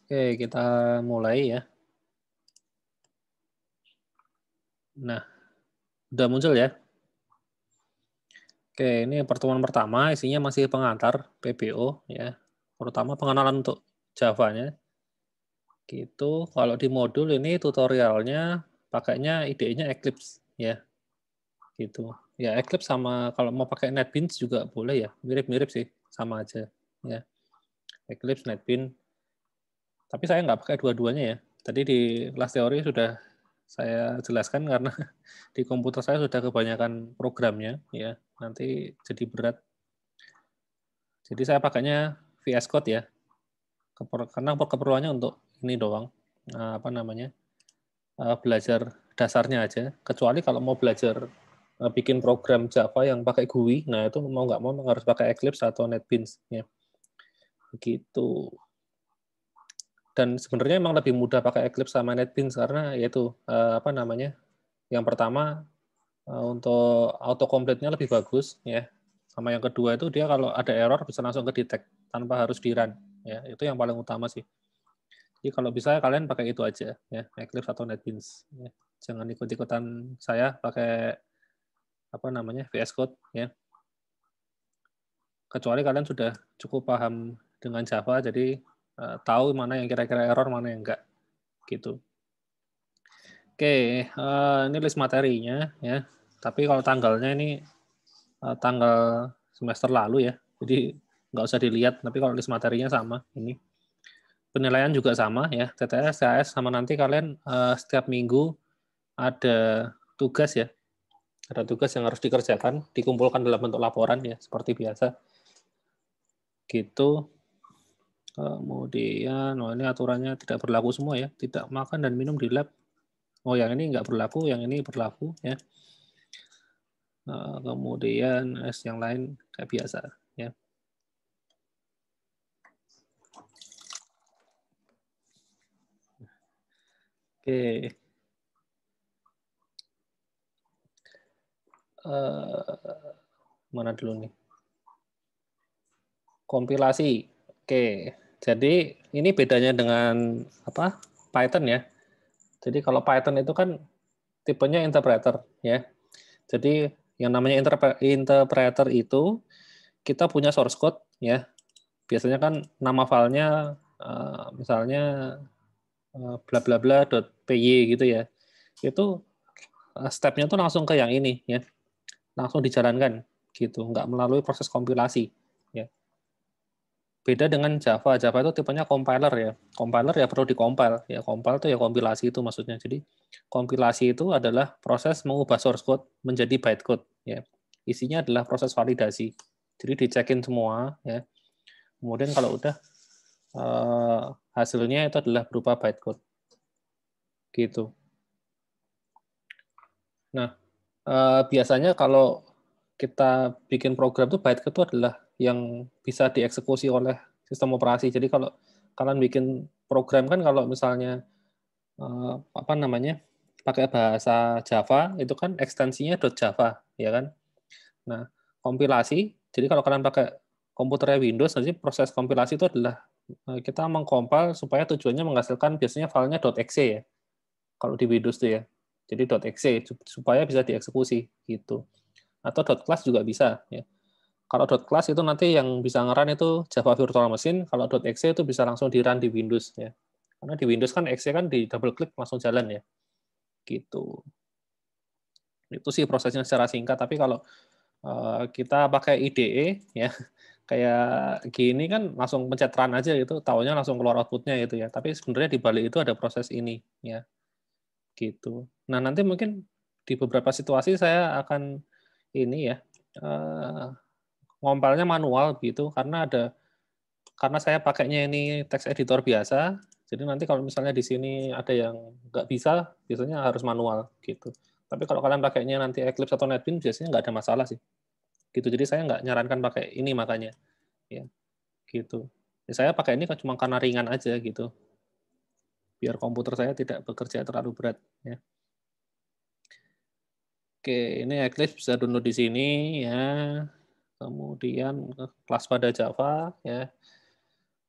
Oke, kita mulai ya. Nah, udah muncul ya. Oke, ini pertemuan pertama isinya masih pengantar PBO ya. Terutama pengenalan untuk Java-nya. Gitu. Kalau di modul ini tutorialnya pakainya IDE-nya Eclipse ya. Gitu. Ya Eclipse sama kalau mau pakai NetBeans juga boleh ya. Mirip-mirip sih, sama aja ya. Eclipse, NetBeans. Tapi saya nggak pakai dua-duanya ya. Tadi di kelas teori sudah saya jelaskan karena di komputer saya sudah kebanyakan programnya ya, nanti jadi berat. Jadi saya pakainya VS Code ya, karena keperluannya untuk ini doang, apa namanya, belajar dasarnya aja. Kecuali kalau mau belajar bikin program Java yang pakai GUI, nah itu mau nggak mau harus pakai Eclipse atau NetBeans ya, begitu. Dan sebenarnya emang lebih mudah pakai Eclipse sama NetBeans karena yaitu apa namanya, yang pertama untuk autocomplete-nya lebih bagus ya. Sama yang kedua itu dia kalau ada error bisa langsung ke detect tanpa harus di run ya. Itu yang paling utama sih. Jadi kalau bisa kalian pakai itu aja ya, Eclipse atau NetBeans ya. Jangan ikut-ikutan saya pakai apa namanya VS Code ya. Kecuali kalian sudah cukup paham dengan Java jadi tahu mana yang kira-kira error, mana yang enggak gitu. Oke, ini list materinya ya. Tapi kalau tanggalnya ini tanggal semester lalu ya. Jadi nggak usah dilihat, tapi kalau list materinya sama. Ini penilaian juga sama ya, TTS, CAS, sama nanti kalian setiap minggu ada tugas ya. Ada tugas yang harus dikerjakan, dikumpulkan dalam bentuk laporan ya, seperti biasa. Gitu. Kemudian, ini aturannya tidak berlaku semua ya. Tidak makan dan minum di lab. Oh, yang ini nggak berlaku, yang ini berlaku ya. Kemudian yang lain kayak biasa ya. Oke. Mana dulu nih? Kompilasi. Oke. Jadi ini bedanya dengan apa? Python ya. Jadi kalau Python itu kan tipenya interpreter ya. Jadi yang namanya interpreter itu kita punya source code ya. Biasanya kan nama filenya misalnya bla bla bla.py gitu ya. Itu stepnya tuh langsung ke yang ini ya. Langsung dijalankan gitu, nggak melalui proses kompilasi ya. Beda dengan Java. Java itu tipenya compiler ya. Compiler ya perlu dikompil. Ya compile itu ya kompilasi itu maksudnya. Jadi kompilasi itu adalah proses mengubah source code menjadi bytecode ya. Isinya adalah proses validasi. Jadi dicekin semua ya. Kemudian kalau udah hasilnya itu adalah berupa bytecode. Gitu. Nah, biasanya kalau kita bikin program tuh bytecode itu adalah yang bisa dieksekusi oleh sistem operasi. Jadi kalau kalian bikin program kan kalau misalnya apa namanya pakai bahasa Java itu kan ekstensinya .java ya kan. Nah kompilasi. Jadi kalau kalian pakai komputernya Windows nanti proses kompilasi itu adalah kita mengkompil supaya tujuannya menghasilkan biasanya filenya .exe ya. Kalau di Windows tuh ya. Jadi .exe supaya bisa dieksekusi gitu. Atau .class juga bisa ya. Kalau .class itu nanti yang bisa nge-run itu Java Virtual Machine, kalau .exe itu bisa langsung di-run di Windows ya. Karena di Windows kan exe kan di double klik langsung jalan ya. Gitu. Itu sih prosesnya secara singkat, tapi kalau kita pakai IDE ya kayak gini kan langsung pencet run aja gitu, taunya langsung keluar outputnya gitu ya. Tapi sebenarnya di balik itu ada proses ini ya. Gitu. Nah, nanti mungkin di beberapa situasi saya akan ini ya ngompalnya manual gitu karena saya pakainya ini text editor biasa. Jadi nanti kalau misalnya di sini ada yang nggak bisa, biasanya harus manual gitu. Tapi kalau kalian pakainya nanti Eclipse atau NetBeans biasanya nggak ada masalah sih. Gitu. Jadi saya nggak nyarankan pakai ini makanya ya gitu. Ya, saya pakai ini cuma karena ringan aja gitu. Biar komputer saya tidak bekerja terlalu berat ya. Oke, ini Eclipse bisa download di sini ya. Kemudian kelas pada Java ya.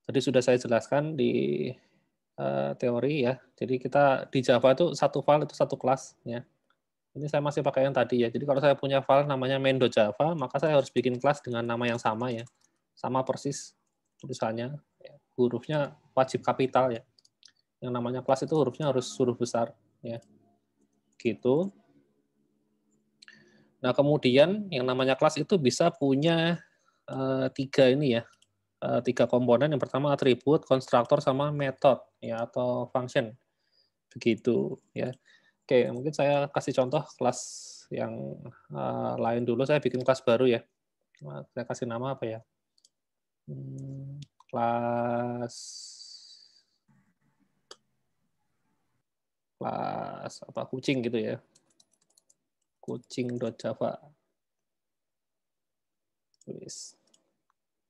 Tadi sudah saya jelaskan di teori ya. Jadi kita di Java itu satu file itu satu kelas ya. Ini saya masih pakai yang tadi ya. Jadi kalau saya punya file namanya main.java, maka saya harus bikin kelas dengan nama yang sama ya. Sama persis tulisannya. Ya. Hurufnya wajib kapital ya. Yang namanya kelas itu hurufnya harus huruf besar ya. Gitu. Nah, kemudian yang namanya kelas itu bisa punya tiga ini ya. Tiga komponen. Yang pertama atribut, konstruktor sama metode ya atau function. Begitu ya. Oke, mungkin saya kasih contoh kelas yang lain dulu. Saya bikin kelas baru ya. Saya kasih nama apa ya? Kelas apa kucing gitu ya. Kucing.java.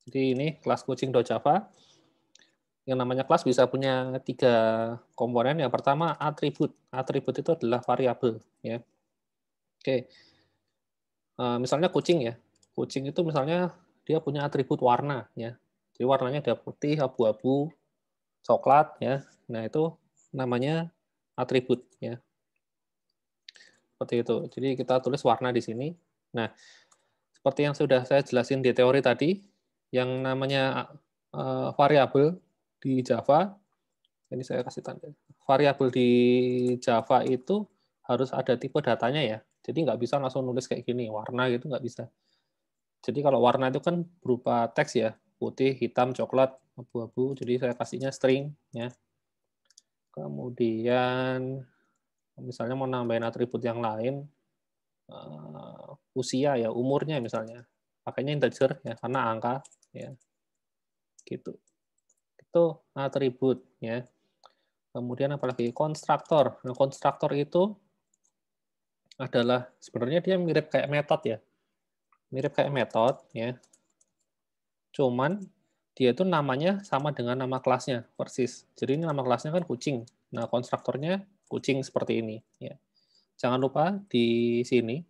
Jadi ini kelas kucing.java. Yang namanya kelas bisa punya tiga komponen. Yang pertama atribut. Atribut itu adalah variabel ya. Oke. Misalnya kucing ya. Kucing itu misalnya dia punya atribut warna ya. Jadi warnanya ada putih, abu-abu, coklat ya. Nah, itu namanya atribut ya. Seperti itu. Jadi kita tulis warna di sini. Nah, seperti yang sudah saya jelasin di teori tadi, yang namanya variabel di Java, ini saya kasih tanda. Variabel di Java itu harus ada tipe datanya ya. Jadi nggak bisa langsung nulis kayak gini, warna gitu nggak bisa. Jadi kalau warna itu kan berupa teks ya, putih, hitam, coklat, abu-abu. Jadi saya kasihnya string ya. Kemudian misalnya mau nambahin atribut yang lain, usia ya, umurnya misalnya. Pakainya integer ya, karena angka ya. Gitu. Itu atribut ya. Kemudian apalagi konstruktor. Nah, konstruktor itu adalah sebenarnya dia mirip kayak metode ya. Mirip kayak metode ya. Cuman dia itu namanya sama dengan nama kelasnya persis. Jadi ini nama kelasnya kan kucing. Nah, konstruktornya kucing seperti ini ya. Jangan lupa di sini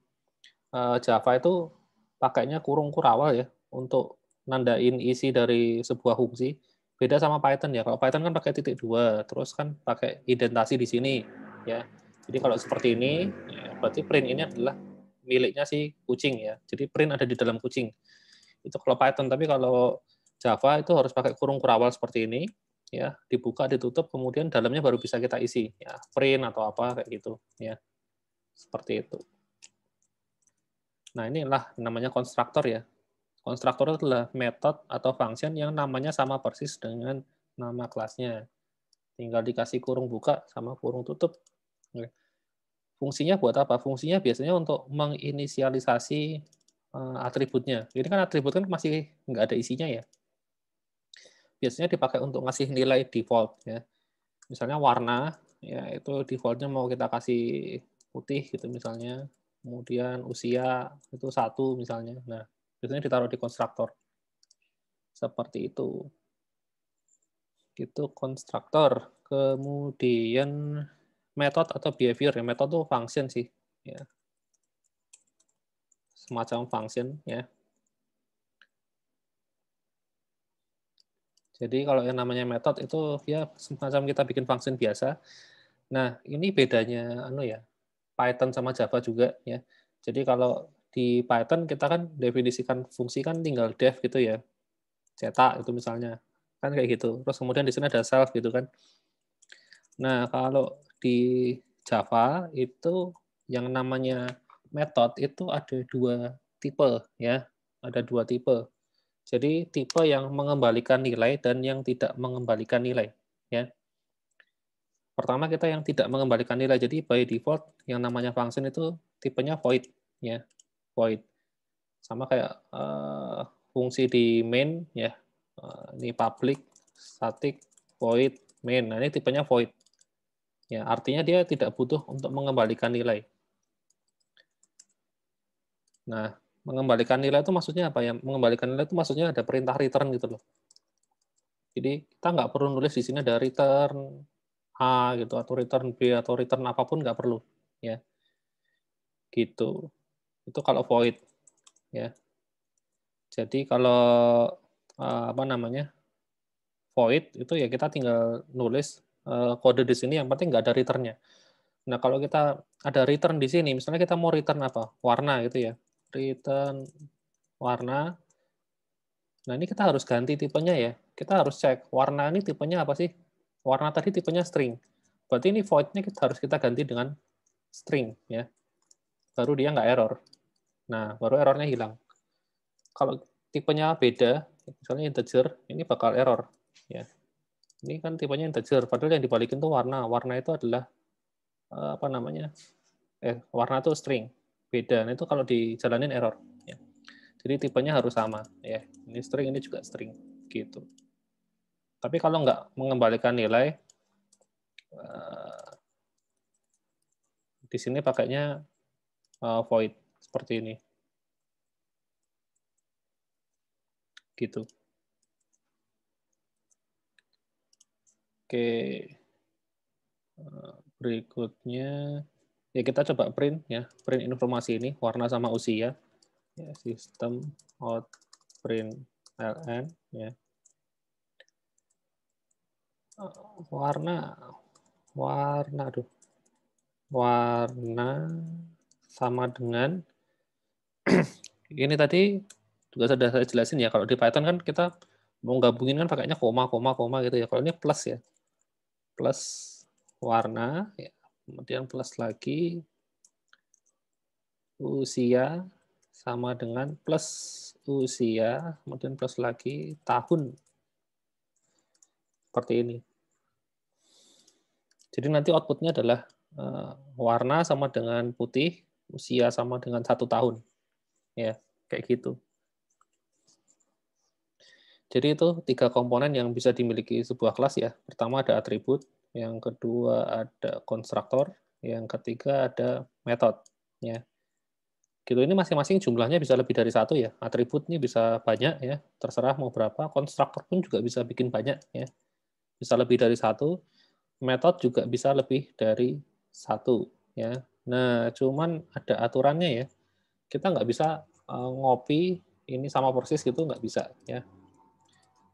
Java itu pakainya kurung kurawal ya untuk nandain isi dari sebuah fungsi. Beda sama Python ya. Kalau Python kan pakai titik dua, terus kan pakai indentasi di sini ya. Jadi kalau seperti ini, ya, berarti print ini adalah miliknya si kucing ya. Jadi print ada di dalam kucing. Itu kalau Python, tapi kalau Java itu harus pakai kurung kurawal seperti ini ya, dibuka, ditutup, kemudian dalamnya baru bisa kita isi ya, print atau apa kayak gitu ya. Seperti itu. Nah, inilah namanya konstruktor ya. Konstruktor itu adalah metode atau function yang namanya sama persis dengan nama kelasnya. Tinggal dikasih kurung buka sama kurung tutup. Fungsinya buat apa? Fungsinya biasanya untuk menginisialisasi atributnya. Ini kan atribut kan masih nggak ada isinya ya. Biasanya dipakai untuk ngasih nilai default ya. Misalnya warna, ya itu defaultnya mau kita kasih putih gitu misalnya. Kemudian usia itu 1 misalnya. Nah, biasanya ditaruh di konstruktor. Seperti itu. Itu konstruktor. Kemudian metode atau behavior ya. Metode itu function sih. Ya. Semacam function ya. Jadi kalau yang namanya metode itu ya semacam kita bikin function biasa. Nah, ini bedanya ya. Python sama Java juga ya. Jadi kalau di Python kita kan definisikan fungsi kan tinggal def gitu ya. Cetak itu misalnya. Kan kayak gitu. Terus kemudian di sini ada self gitu kan. Nah, kalau di Java itu yang namanya method itu ada dua tipe ya. Ada dua tipe. Jadi tipe yang mengembalikan nilai dan yang tidak mengembalikan nilai ya. Pertama kita yang tidak mengembalikan nilai. Jadi by default yang namanya function itu tipenya void ya. Void. Sama kayak fungsi di main ya. Ini public, static, void, main. Nah, ini tipenya void. Ya, artinya dia tidak butuh untuk mengembalikan nilai. Nah, mengembalikan nilai itu maksudnya apa ya? Mengembalikan nilai itu maksudnya ada perintah return gitu loh. Jadi kita nggak perlu nulis di sini ada return A gitu atau return B atau return apapun nggak perlu ya. Gitu. Itu kalau void ya. Jadi kalau apa namanya? Void itu ya kita tinggal nulis kode di sini, yang penting nggak ada return-nya. Nah, kalau kita ada return di sini, misalnya kita mau return apa? Warna gitu ya. Return warna. Nah, ini kita harus ganti tipenya ya. Kita harus cek warna ini tipenya apa sih? Warna tadi tipenya string. Berarti ini void-nya harus kita ganti dengan string ya. Baru dia nggak error. Nah, baru errornya hilang. Kalau tipenya beda, misalnya integer, ini bakal error ya. Ini kan tipenya integer, padahal yang dibalikin tuh warna. Warna itu adalah apa namanya? Warna itu string. Beda. Nah, itu kalau dijalanin error ya. Jadi tipenya harus sama ya. Ini string, ini juga string gitu. Tapi kalau nggak mengembalikan nilai, di sini pakainya void seperti ini. Gitu. Oke. Berikutnya ya kita coba print ya, print informasi ini warna sama usia. Ya, sistem out print ln ya. Warna sama dengan ini tadi juga sudah saya jelasin ya, kalau di Python kan kita mau gabungin kan pakainya koma gitu ya. Kalau ini plus ya, plus warna ya, kemudian plus lagi usia sama dengan plus usia, kemudian plus lagi tahun, seperti ini. Jadi nanti outputnya adalah warna sama dengan putih, usia sama dengan 1 tahun. Ya, kayak gitu. Jadi itu 3 komponen yang bisa dimiliki sebuah kelas ya. Pertama ada atribut, yang kedua ada konstruktor, yang ketiga ada metode. Ya. Gitu, ini masing-masing jumlahnya bisa lebih dari 1 ya. Atribut ini bisa banyak ya, terserah mau berapa. Konstruktor pun juga bisa bikin banyak ya. Bisa lebih dari 1. Metode juga bisa lebih dari 1 ya. Nah, cuman ada aturannya ya. Kita nggak bisa ngopi ini sama persis gitu, nggak bisa ya.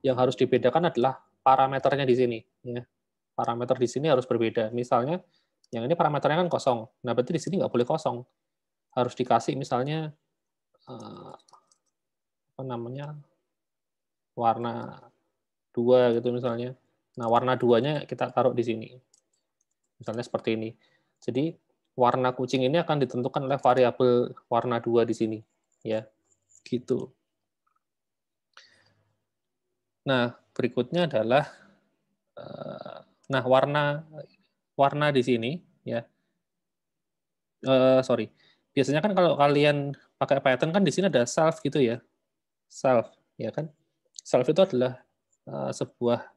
Yang harus dibedakan adalah parameternya di sini ya. Parameter di sini harus berbeda. Misalnya yang ini parameternya kan kosong. Nah, berarti di sini nggak boleh kosong. Harus dikasih misalnya apa namanya? Warna 2 gitu misalnya. Nah, warna 2-nya kita taruh di sini. Misalnya seperti ini. Jadi warna kucing ini akan ditentukan oleh variabel warna 2 di sini ya. Gitu. Nah, berikutnya adalah nah warna di sini ya. Sorry. Biasanya kan kalau kalian pakai Python kan di sini ada self gitu ya. Self, ya kan? Self itu adalah sebuah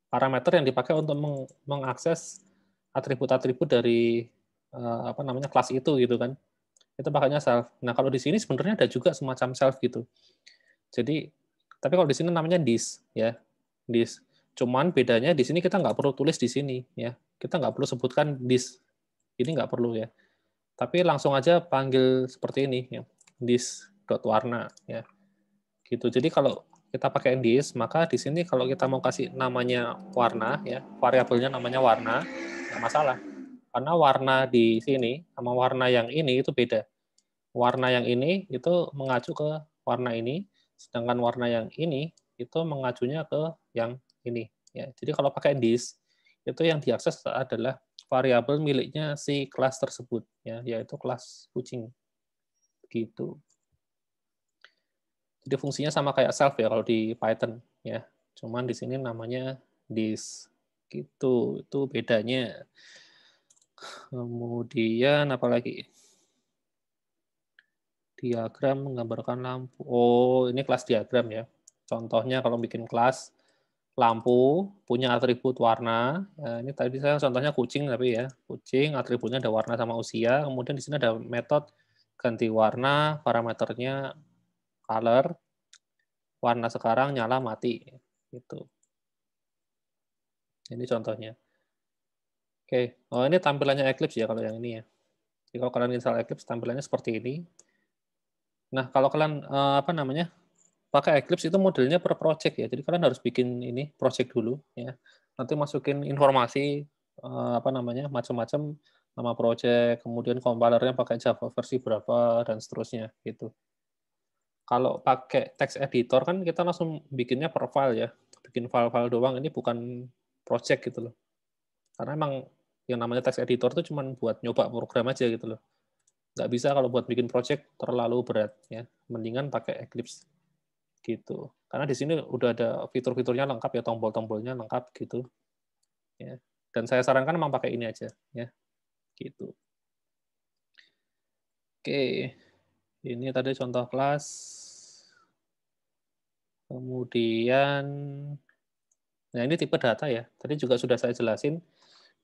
parameter yang dipakai untuk mengakses atribut-atribut dari apa namanya kelas itu gitu kan. Itu pakainya self. Nah, kalau di sini sebenarnya ada juga semacam self gitu. Jadi, tapi kalau di sini namanya this ya. This. Cuman bedanya di sini kita nggak perlu tulis di sini ya. Kita nggak perlu sebutkan this. Ini nggak perlu ya. Tapi langsung aja panggil seperti ini ya. This dot warna ya. Gitu. Jadi kalau kita pakai this, maka di sini kalau kita mau kasih namanya warna ya, variabelnya namanya warna, nggak masalah. Karena warna di sini sama warna yang ini itu beda. Warna yang ini itu mengacu ke warna ini, sedangkan warna yang ini itu mengacunya ke yang ini ya. Jadi kalau pakai this, itu yang diakses adalah variabel miliknya si kelas tersebut ya, yaitu kelas kucing. Gitu. Jadi fungsinya sama kayak self ya kalau di Python ya. Cuman di sini namanya this. Gitu. Itu bedanya. Kemudian apa lagi? Diagram menggambarkan lampu. Oh, ini kelas diagram ya. Contohnya kalau bikin kelas lampu punya atribut warna. Ya, ini tadi saya contohnya kucing tapi ya. Kucing atributnya ada warna sama usia. Kemudian di sini ada metode ganti warna, parameternya color. Warna sekarang nyala mati. Gitu. Ini contohnya. Oke. Oh, ini tampilannya Eclipse ya kalau yang ini ya. Jadi kalau kalian install Eclipse tampilannya seperti ini. Nah, kalau kalian apa namanya? Pakai Eclipse itu modelnya per project ya. Jadi kalian harus bikin ini project dulu ya. nanti masukin informasi apa namanya macam-macam, nama project, kemudian compilernya pakai Java versi berapa dan seterusnya gitu. Kalau pakai text editor kan kita langsung bikinnya per file ya, bikin file-file doang, ini bukan project gitu loh. Karena emang yang namanya text editor itu cuma buat nyoba program aja gitu loh. Nggak bisa kalau buat bikin project terlalu berat ya. Mendingan pakai Eclipse gitu. Karena di sini udah ada fitur-fiturnya lengkap ya, tombol-tombolnya lengkap gitu. Ya. Dan saya sarankan memang pakai ini aja ya. Gitu. Oke. Ini tadi contoh kelas. Kemudian nah ini tipe data ya. Tadi juga sudah saya jelasin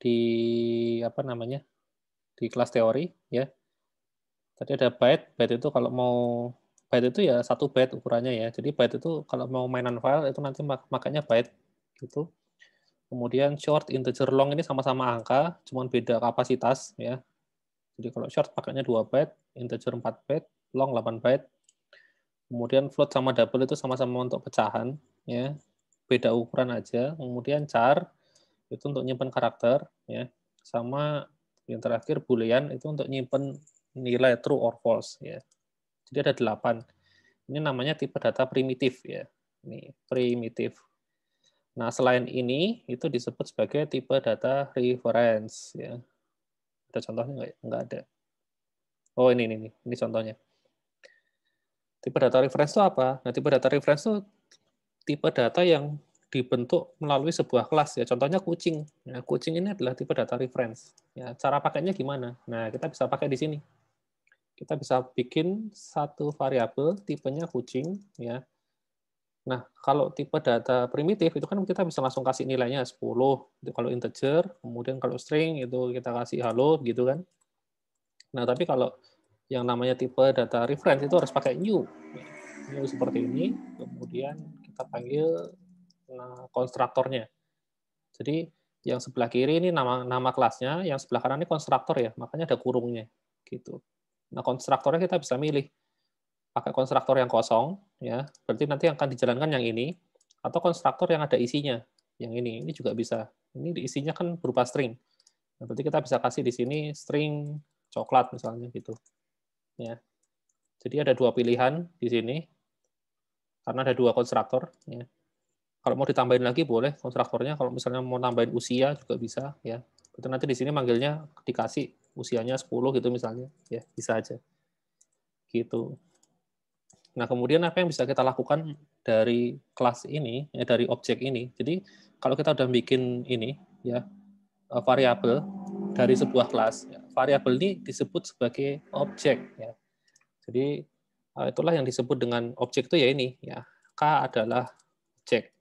di apa namanya? Di kelas teori ya. Tadi ada byte, byte itu kalau mau byte itu ya 1 byte ukurannya ya. Jadi byte itu kalau mau mainan file itu nanti makanya byte gitu. Kemudian short, integer, long ini sama-sama angka, cuman beda kapasitas ya. Jadi kalau short pakainya 2 byte, integer 4 byte, long 8 byte. Kemudian float sama double itu sama-sama untuk pecahan ya. Beda ukuran aja. Kemudian char itu untuk nyimpen karakter ya. Sama yang terakhir boolean itu untuk nyimpen nilai true or false ya. Jadi ada 8. Ini namanya tipe data primitif ya. Ini primitif. Nah, selain ini itu disebut sebagai tipe data reference ya. Ada contohnya nggak? Nggak ada. Oh, ini contohnya. Tipe data reference itu apa? Nah, tipe data reference itu tipe data yang dibentuk melalui sebuah kelas ya. Contohnya kucing. Nah, kucing ini adalah tipe data reference. Ya, cara pakainya gimana? Nah, kita bisa pakai di sini. Kita bisa bikin satu variabel tipenya kucing ya. Nah, kalau tipe data primitif itu kan kita bisa langsung kasih nilainya 10 itu kalau integer, kemudian kalau string itu kita kasih halo gitu kan. Nah, tapi kalau yang namanya tipe data reference itu harus pakai new. New seperti ini, kemudian kita panggil konstruktornya. Jadi yang sebelah kiri ini nama kelasnya, yang sebelah kanan ini konstruktor ya, makanya ada kurungnya gitu. Nah, konstruktornya kita bisa milih pakai konstruktor yang kosong ya, berarti nanti akan dijalankan yang ini, atau konstruktor yang ada isinya yang ini juga bisa. Ini isinya kan berupa string, nah, berarti kita bisa kasih di sini string coklat misalnya gitu ya. Jadi ada 2 pilihan di sini karena ada 2 konstruktor ya. Kalau mau ditambahin lagi boleh konstruktornya, kalau misalnya mau nambahin usia juga bisa ya. Itu nanti di sini manggilnya dikasih usianya 10 gitu misalnya ya, bisa aja gitu. Nah, kemudian apa yang bisa kita lakukan dari kelas ini, ya, dari objek ini. Jadi, kalau kita udah bikin ini, ya, variabel dari sebuah kelas, ya, variabel ini disebut sebagai objek. Ya. Jadi, itulah yang disebut dengan objek itu ya ini, ya. K adalah objek,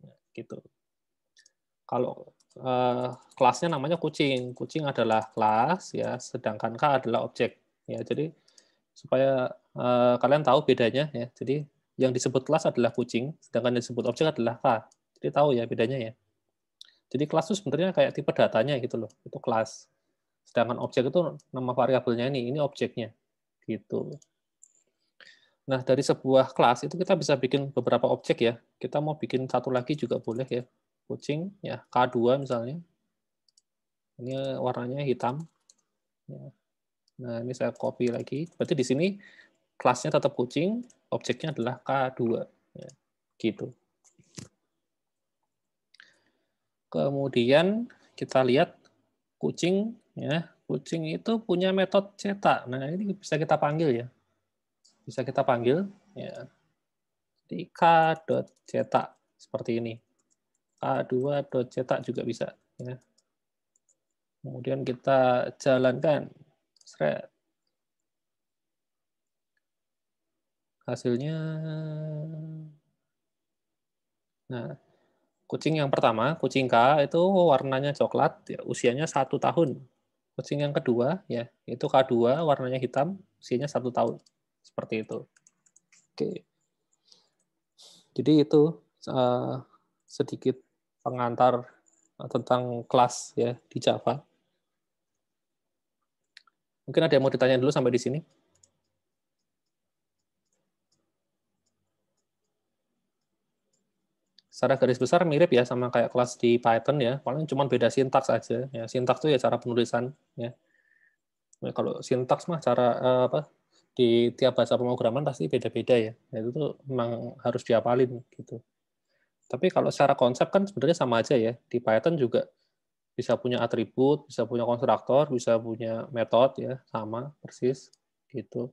ya, gitu. Kalau kelasnya namanya kucing, kucing adalah kelas, ya, sedangkan K adalah objek. Ya, jadi supaya kalian tahu bedanya ya. Jadi yang disebut kelas adalah kucing, sedangkan yang disebut objek adalah K. Jadi tahu ya bedanya ya. Jadi kelas itu sebenarnya kayak tipe datanya gitu loh, itu kelas. Sedangkan objek itu nama variabelnya ini objeknya gitu. Nah, dari sebuah kelas itu kita bisa bikin beberapa objek ya. Kita mau bikin satu lagi juga boleh ya. Kucing ya, K2 misalnya. Ini warnanya hitam. Ya. Nah, ini saya copy lagi. Berarti di sini kelasnya tetap kucing, objeknya adalah K2. Ya, gitu. Kemudian kita lihat kucing, ya, kucing itu punya metode cetak. Nah, ini bisa kita panggil ya. Bisa kita panggil, ya, di k.cetak seperti ini. K2.cetak juga bisa. Ya. Kemudian kita jalankan. Hasilnya, nah, kucing yang pertama, kucing K itu warnanya coklat, ya, usianya 1 tahun. Kucing yang kedua, ya, itu K2, warnanya hitam, usianya 1 tahun. Seperti itu. Oke. Jadi itu sedikit pengantar tentang kelas ya di Java. Mungkin ada yang mau ditanya dulu sampai di sini? secara garis besar mirip ya sama kayak kelas di Python ya, paling cuma beda sintaks aja. Ya, sintaks itu ya cara penulisan ya. Nah, kalau sintaks mah cara apa di tiap bahasa pemrograman pasti beda-beda ya. Nah, itu tuh memang harus dihafalin gitu. Tapi kalau secara konsep kan sebenarnya sama aja ya. Di Python juga bisa punya atribut, bisa punya konstruktor, bisa punya metode ya, sama persis gitu.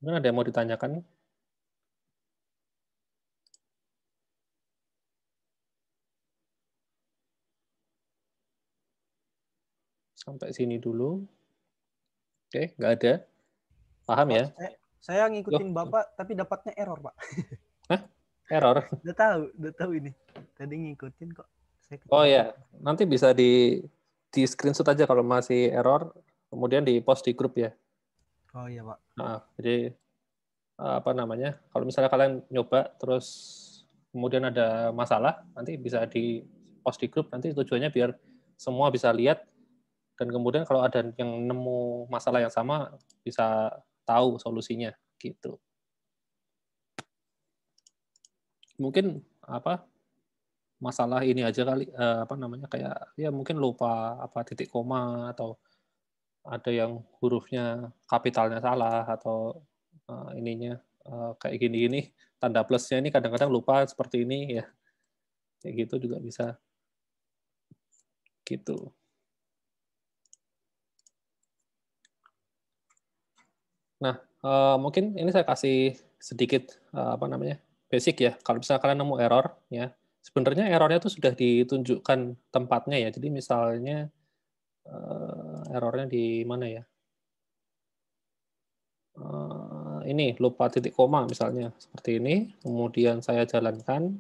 Mungkin ada yang mau ditanyakan? Sampai sini dulu. Oke, nggak ada. Paham Pak, ya? saya ngikutin Loh, Bapak tapi dapatnya error, Pak. hah? Error? Udah tahu ini. Tadi ngikutin kok. Saya Oh ketinggalan. ya, nanti bisa di screenshot aja kalau masih error, kemudian di post di grup ya. Oh iya, Pak. Nah, jadi apa namanya? Kalau misalnya kalian nyoba terus kemudian ada masalah, nanti bisa di post di grup. Nanti tujuannya biar semua bisa lihat dan kemudian kalau ada yang nemu masalah yang sama bisa tahu solusinya gitu. Mungkin apa masalah ini aja kali apa namanya kayak ya mungkin lupa apa titik koma atau ada yang hurufnya kapitalnya salah atau ininya kayak gini-gini tanda plusnya ini kadang-kadang lupa seperti ini ya kayak gitu juga bisa gitu. Nah mungkin ini saya kasih sedikit apa namanya basic ya kalau misalnya kalian nemu error ya sebenarnya errornya itu sudah ditunjukkan tempatnya ya jadi misalnya errornya di mana ya ini lupa titik koma misalnya seperti ini kemudian saya jalankan.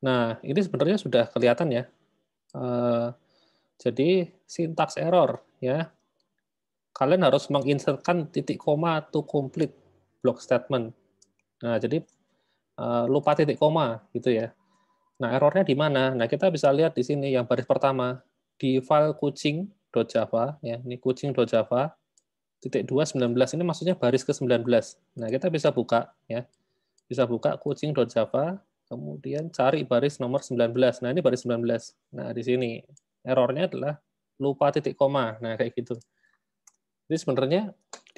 Nah, ini sebenarnya sudah kelihatan ya. Jadi sintaks error ya. Kalian harus menginsertkan titik koma to complete block statement. Nah, jadi lupa titik koma gitu ya. Nah, errornya di mana? Nah, kita bisa lihat di sini yang baris pertama di file kucing.java ya. Ini kucing.java titik 219 ini maksudnya baris ke-19. Nah, kita bisa buka ya. Bisa buka kucing.java kemudian cari baris nomor 19. Nah, ini baris 19. Nah, di sini errornya adalah lupa titik koma. Nah, kayak gitu. Jadi sebenarnya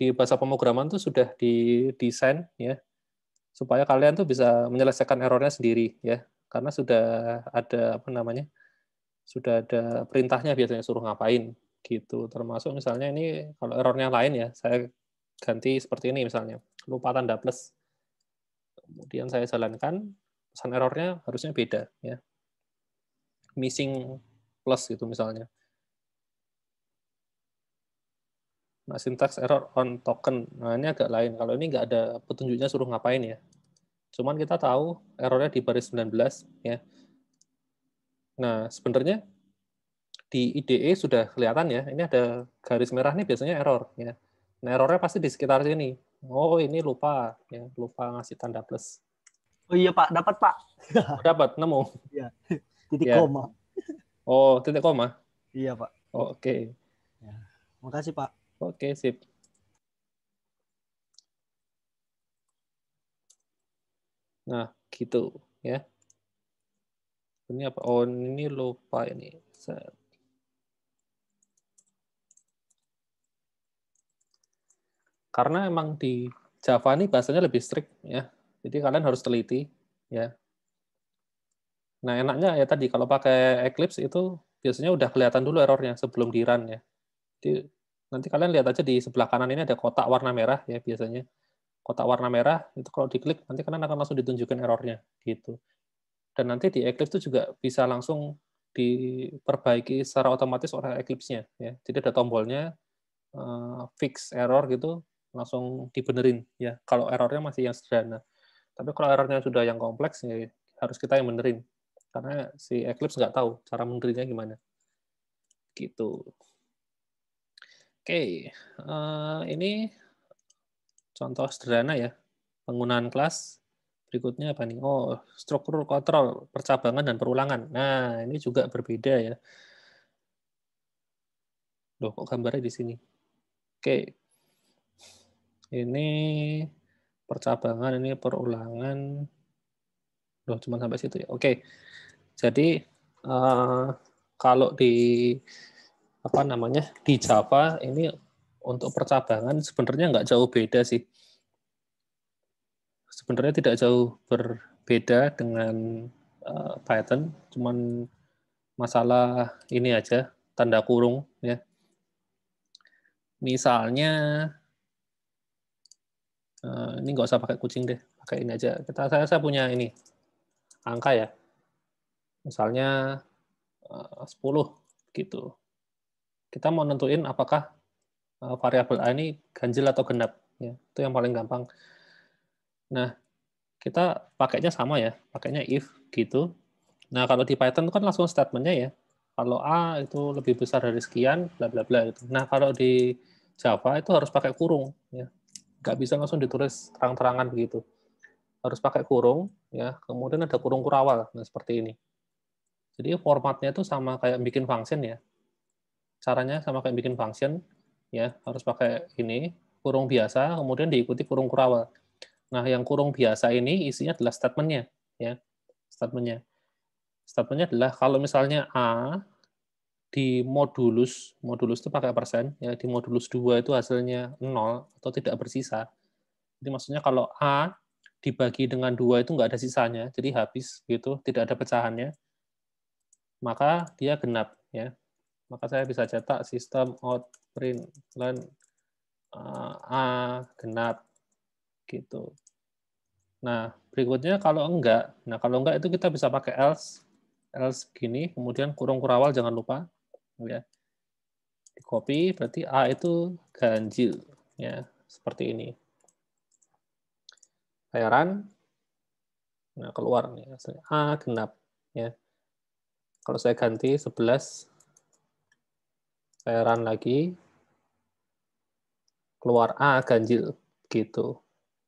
di bahasa pemrograman tuh sudah didesain ya supaya kalian tuh bisa menyelesaikan errornya sendiri ya. Karena sudah ada apa namanya? Sudah ada perintahnya biasanya suruh ngapain gitu. Termasuk misalnya ini kalau errornya lain ya, saya ganti seperti ini misalnya. Lupa tanda plus. Kemudian saya jalankan pesan errornya harusnya beda ya. Missing plus gitu misalnya. Nah, syntax error on token. Nah, ini agak lain. Kalau ini nggak ada petunjuknya suruh ngapain ya. Cuman kita tahu errornya di baris 19 ya. Nah, sebenarnya di IDE sudah kelihatan ya. Ini ada garis merah nih biasanya error ya. Nah, errornya pasti di sekitar sini. Oh, ini lupa ya, lupa ngasih tanda plus. Oh iya, Pak. Dapat, Pak. Oh, dapat nemu. Iya. Titik Ya. koma. Oh, titik koma. Iya, Pak. Oke. Ya. Makasih, Pak. Oke, sip. Nah, gitu ya. Ini apa? Oh, ini lupa ini. Karena emang di Java ini bahasanya lebih strict ya. Jadi kalian harus teliti ya. Nah, enaknya ya tadi kalau pakai Eclipse itu biasanya udah kelihatan dulu errornya sebelum di run ya. Jadi nanti kalian lihat aja di sebelah kanan ini ada kotak warna merah ya biasanya. Kotak warna merah itu kalau diklik nanti kalian akan langsung ditunjukkan errornya gitu. Dan nanti di Eclipse itu juga bisa langsung diperbaiki secara otomatis oleh Eclipse-nya ya. Jadi ada tombolnya fix error gitu langsung dibenerin ya. Kalau errornya masih yang sederhana. Tapi kalau errornya sudah yang kompleks ya harus kita yang benerin. Karena si Eclipse nggak tahu cara benerinnya gimana. Gitu. Oke, ini contoh sederhana ya penggunaan kelas. Berikutnya apa nih? Oh, struktur kontrol percabangan dan perulangan. Nah, ini juga berbeda ya. Loh, kok gambarnya di sini? Oke. Ini percabangan, ini perulangan. Loh, cuma sampai situ ya. Oke. Jadi kalau di apa namanya di Java ini untuk percabangan sebenarnya nggak jauh beda sih. Sebenarnya tidak jauh berbeda dengan Python, cuman masalah ini aja tanda kurung ya. Misalnya ini nggak usah pakai kucing deh, pakai ini aja. Saya punya ini angka ya, misalnya 10 gitu. Kita mau nentuin apakah variabel A ini ganjil atau genap, ya. Itu yang paling gampang. Nah, kita pakainya sama ya, pakainya if gitu. Nah, kalau di Python itu kan langsung statementnya ya. Kalau A itu lebih besar dari sekian, bla bla bla gitu. Nah, kalau di Java itu harus pakai kurung ya. Nggak bisa langsung ditulis terang-terangan begitu. Harus pakai kurung ya, kemudian ada kurung kurawal. Nah, seperti ini. Jadi formatnya itu sama kayak bikin function ya. Caranya sama kayak bikin function ya, harus pakai ini kurung biasa kemudian diikuti kurung kurawal. Nah, yang kurung biasa ini isinya adalah statementnya ya. Statementnya. Statementnya adalah kalau misalnya A di modulus itu pakai persen, ya di modulus 2 itu hasilnya 0 atau tidak bersisa. Jadi maksudnya kalau A dibagi dengan 2 itu nggak ada sisanya, jadi habis gitu, tidak ada pecahannya, maka dia genap ya. Maka saya bisa cetak sistem out println A genap gitu. Nah, berikutnya kalau enggak, itu kita bisa pakai else gini, kemudian kurung kurawal jangan lupa ya. Di copy berarti A itu ganjil ya, seperti ini. Bayaran nah keluar nih hasilnya A genap ya. Kalau saya ganti 11 bayaran lagi keluar A ganjil gitu.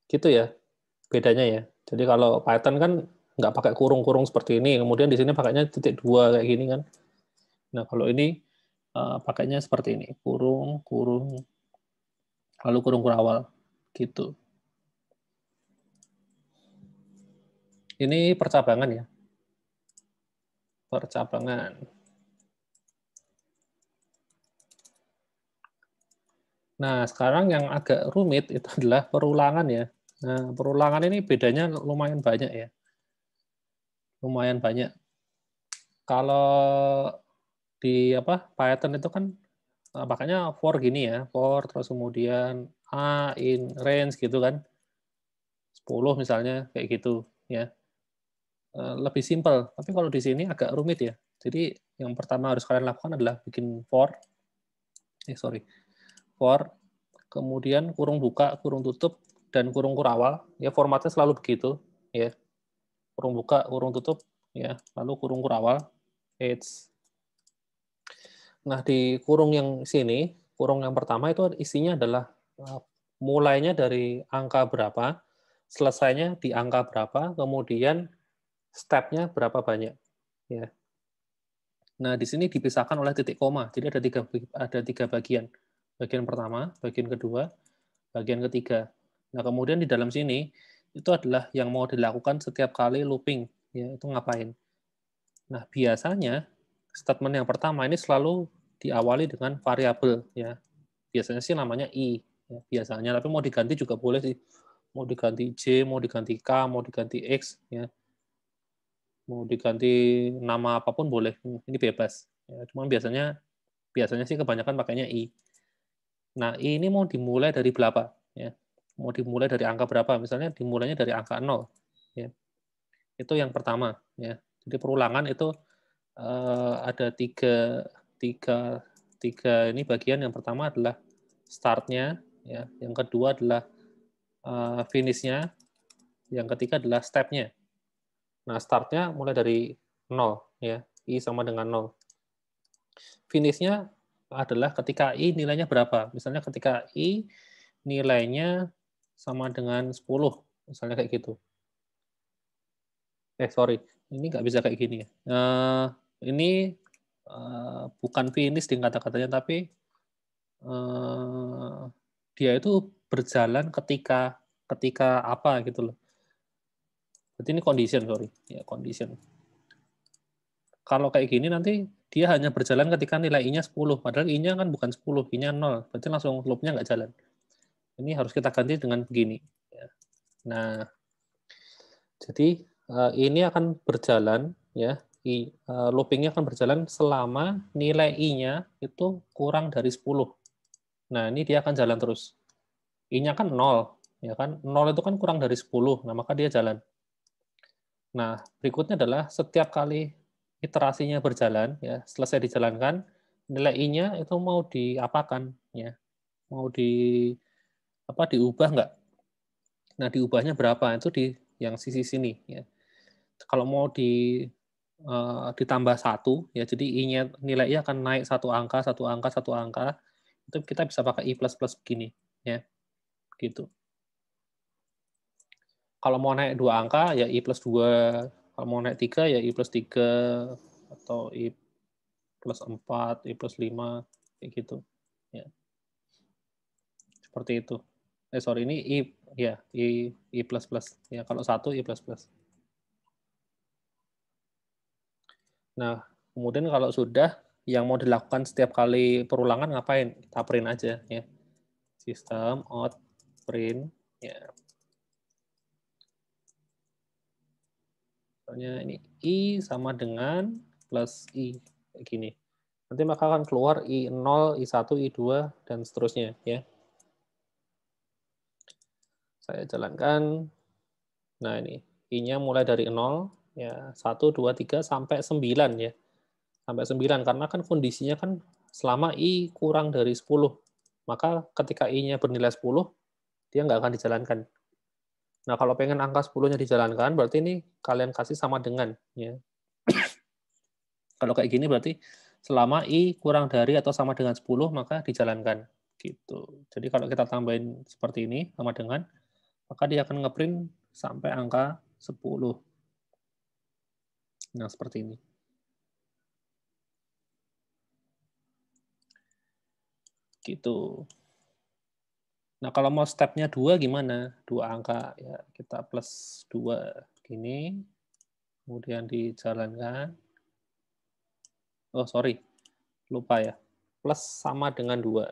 Gitu ya bedanya ya. Jadi kalau Python kan nggak pakai kurung-kurung seperti ini, kemudian di sini pakainya titik 2 kayak gini kan. Nah, kalau ini pakainya seperti ini, kurung, kurung, lalu kurung kurawal, gitu. Ini percabangan ya. Percabangan. Nah, sekarang yang agak rumit itu adalah perulangan ya. Nah, perulangan ini bedanya lumayan banyak ya. Lumayan banyak. Kalau di Python itu kan makanya for gini ya, for terus kemudian A in range gitu kan. 10 misalnya kayak gitu ya. Lebih simpel, tapi kalau di sini agak rumit ya. Jadi yang pertama harus kalian lakukan adalah bikin for kemudian kurung buka, kurung tutup, dan kurung kurawal. Ya formatnya selalu begitu, ya. Kurung buka, kurung tutup, ya, lalu kurung kurawal. Nah di kurung yang sini, kurung yang pertama itu isinya adalah mulainya dari angka berapa, selesainya di angka berapa, kemudian step-nya berapa banyak, ya. Nah, di sini dipisahkan oleh titik koma. Jadi ada tiga bagian. Bagian pertama, bagian kedua, bagian ketiga. Nah, kemudian di dalam sini itu adalah yang mau dilakukan setiap kali looping, ya, itu ngapain. Nah, biasanya statement yang pertama ini selalu diawali dengan variabel, ya. Biasanya sih namanya i, ya, biasanya, tapi mau diganti juga boleh sih. Mau diganti j, mau diganti k, mau diganti x, ya. Mau diganti nama apapun boleh, ini bebas. Ya, cuma biasanya sih kebanyakan pakainya i. Nah, i ini mau dimulai dari berapa? Ya. Mau dimulai dari angka berapa? Misalnya dimulainya dari angka 0. Ya. Itu yang pertama. Ya. Jadi perulangan itu ada tiga ini bagian. Yang pertama adalah start-nya, ya. Yang kedua adalah finish-nya, yang ketiga adalah step-nya. Nah, start-nya mulai dari 0, ya. I sama dengan 0. Finish-nya adalah ketika I nilainya berapa. Misalnya ketika I nilainya sama dengan 10, misalnya kayak gitu. Sorry, ini nggak bisa kayak gini ya. Ini bukan finish di kata-katanya, tapi dia itu berjalan ketika apa gitu loh. Berarti ini condition, sorry. Ya, condition. Kalau kayak gini nanti dia hanya berjalan ketika nilai I-nya 10, padahal I-nya kan bukan 10, I-nya 0. Berarti langsung loop-nya nggak jalan. Ini harus kita ganti dengan begini. Nah, jadi ini akan berjalan, ya, looping-nya akan berjalan selama nilai I-nya itu kurang dari 10. Nah, ini dia akan jalan terus. I-nya kan 0, ya kan? 0 itu kan kurang dari 10, nah maka dia jalan. Nah, berikutnya adalah setiap kali iterasinya berjalan, ya, selesai dijalankan, nilai I-nya itu mau diapakan, ya, mau diubah nggak? Nah, diubahnya berapa? Itu di yang sisi sini, ya. Kalau mau ditambah satu, ya, jadi I-nya nilai I akan naik satu angka, satu angka, satu angka. Itu kita bisa pakai I plus plus begini, ya, gitu. Kalau mau naik 2 angka, ya I plus 2. Kalau mau naik 3, ya I plus 3. Atau I plus 4, I plus 5, kayak gitu. Ya. Seperti itu. Sorry, ini I plus plus. Ya, kalau 1, I plus plus. Nah, kemudian kalau sudah, yang mau dilakukan setiap kali perulangan ngapain? Kita print aja, ya. System out print, ya. Misalnya ini I sama dengan plus I, kayak gini. Nanti maka akan keluar I0, I1, I2, dan seterusnya, ya. Saya jalankan. Nah, ini I-nya mulai dari 0, ya, 1, 2, 3, sampai 9, ya. Sampai 9, karena kan kondisinya kan selama I kurang dari 10. Maka ketika I-nya bernilai 10, dia nggak akan dijalankan. Nah, kalau pengen angka 10-nya dijalankan, berarti ini kalian kasih sama dengan, ya. Kalau kayak gini berarti selama I kurang dari atau sama dengan 10, maka dijalankan. Gitu. Jadi kalau kita tambahin seperti ini, sama dengan, maka dia akan ngeprint sampai angka 10. Nah, seperti ini. Gitu. Nah, kalau mau stepnya 2 gimana? 2 angka, ya, kita plus 2 gini, kemudian dijalankan. Oh, sorry, lupa ya. Plus sama dengan 2.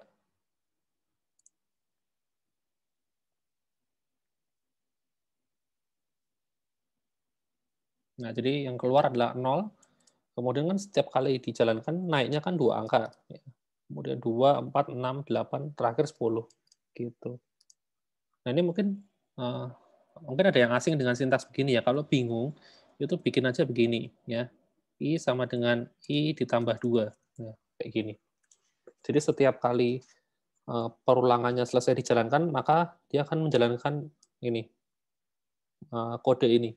Nah, jadi yang keluar adalah 0, kemudian kan setiap kali dijalankan naiknya kan 2 angka. Ya. Kemudian 2, 4, 6, 8, terakhir 10. Gitu. Nah, ini mungkin ada yang asing dengan sintaks begini ya. Kalau bingung, itu bikin aja begini, ya. I sama dengan I ditambah 2. Nah, kayak gini. Jadi setiap kali perulangannya selesai dijalankan, maka dia akan menjalankan ini, kode ini.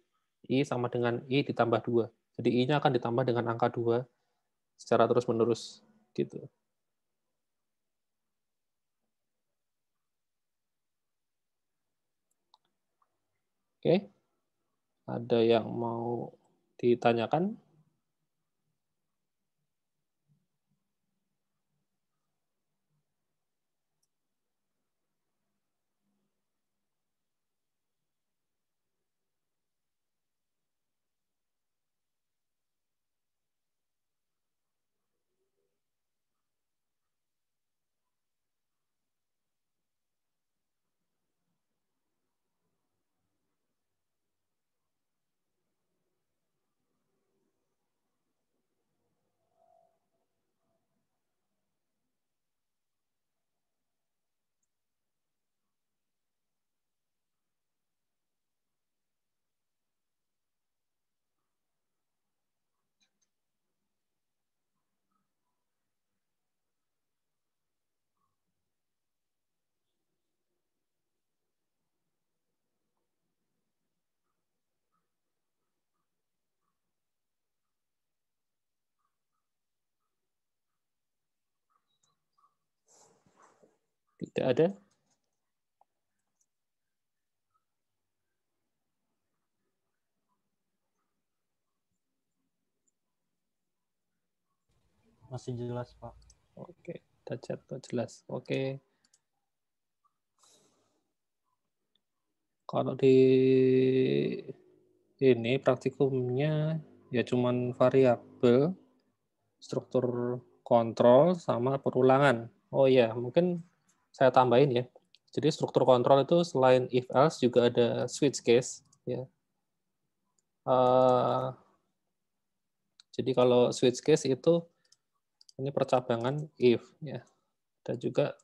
I sama dengan I ditambah 2. Jadi I-nya akan ditambah dengan angka 2 secara terus-menerus. Gitu. Oke. Ada yang mau ditanyakan? Tidak ada? Masih jelas, Pak. Oke. ada chat jelas. Oke. Kalau di ini praktikumnya ya cuman variabel, struktur kontrol sama perulangan. Oh iya, mungkin saya tambahin ya. Jadi struktur kontrol itu selain if else juga ada switch case ya. Jadi kalau switch case itu ini percabangan if ya. Dan juga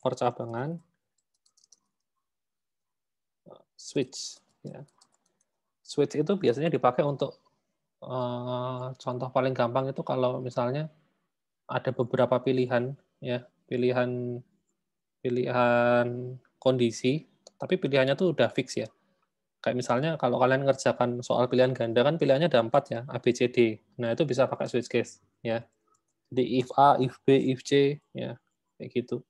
percabangan switch ya. Switch itu biasanya dipakai untuk contoh paling gampang itu kalau misalnya ada beberapa pilihan ya, pilihan kondisi, tapi pilihannya tuh udah fix ya. Kayak misalnya kalau kalian ngerjakan soal pilihan ganda kan pilihannya ada 4 ya, A, B, C, D. Nah, itu bisa pakai switch case ya. Jadi if A, if B, if C ya, kayak gitu.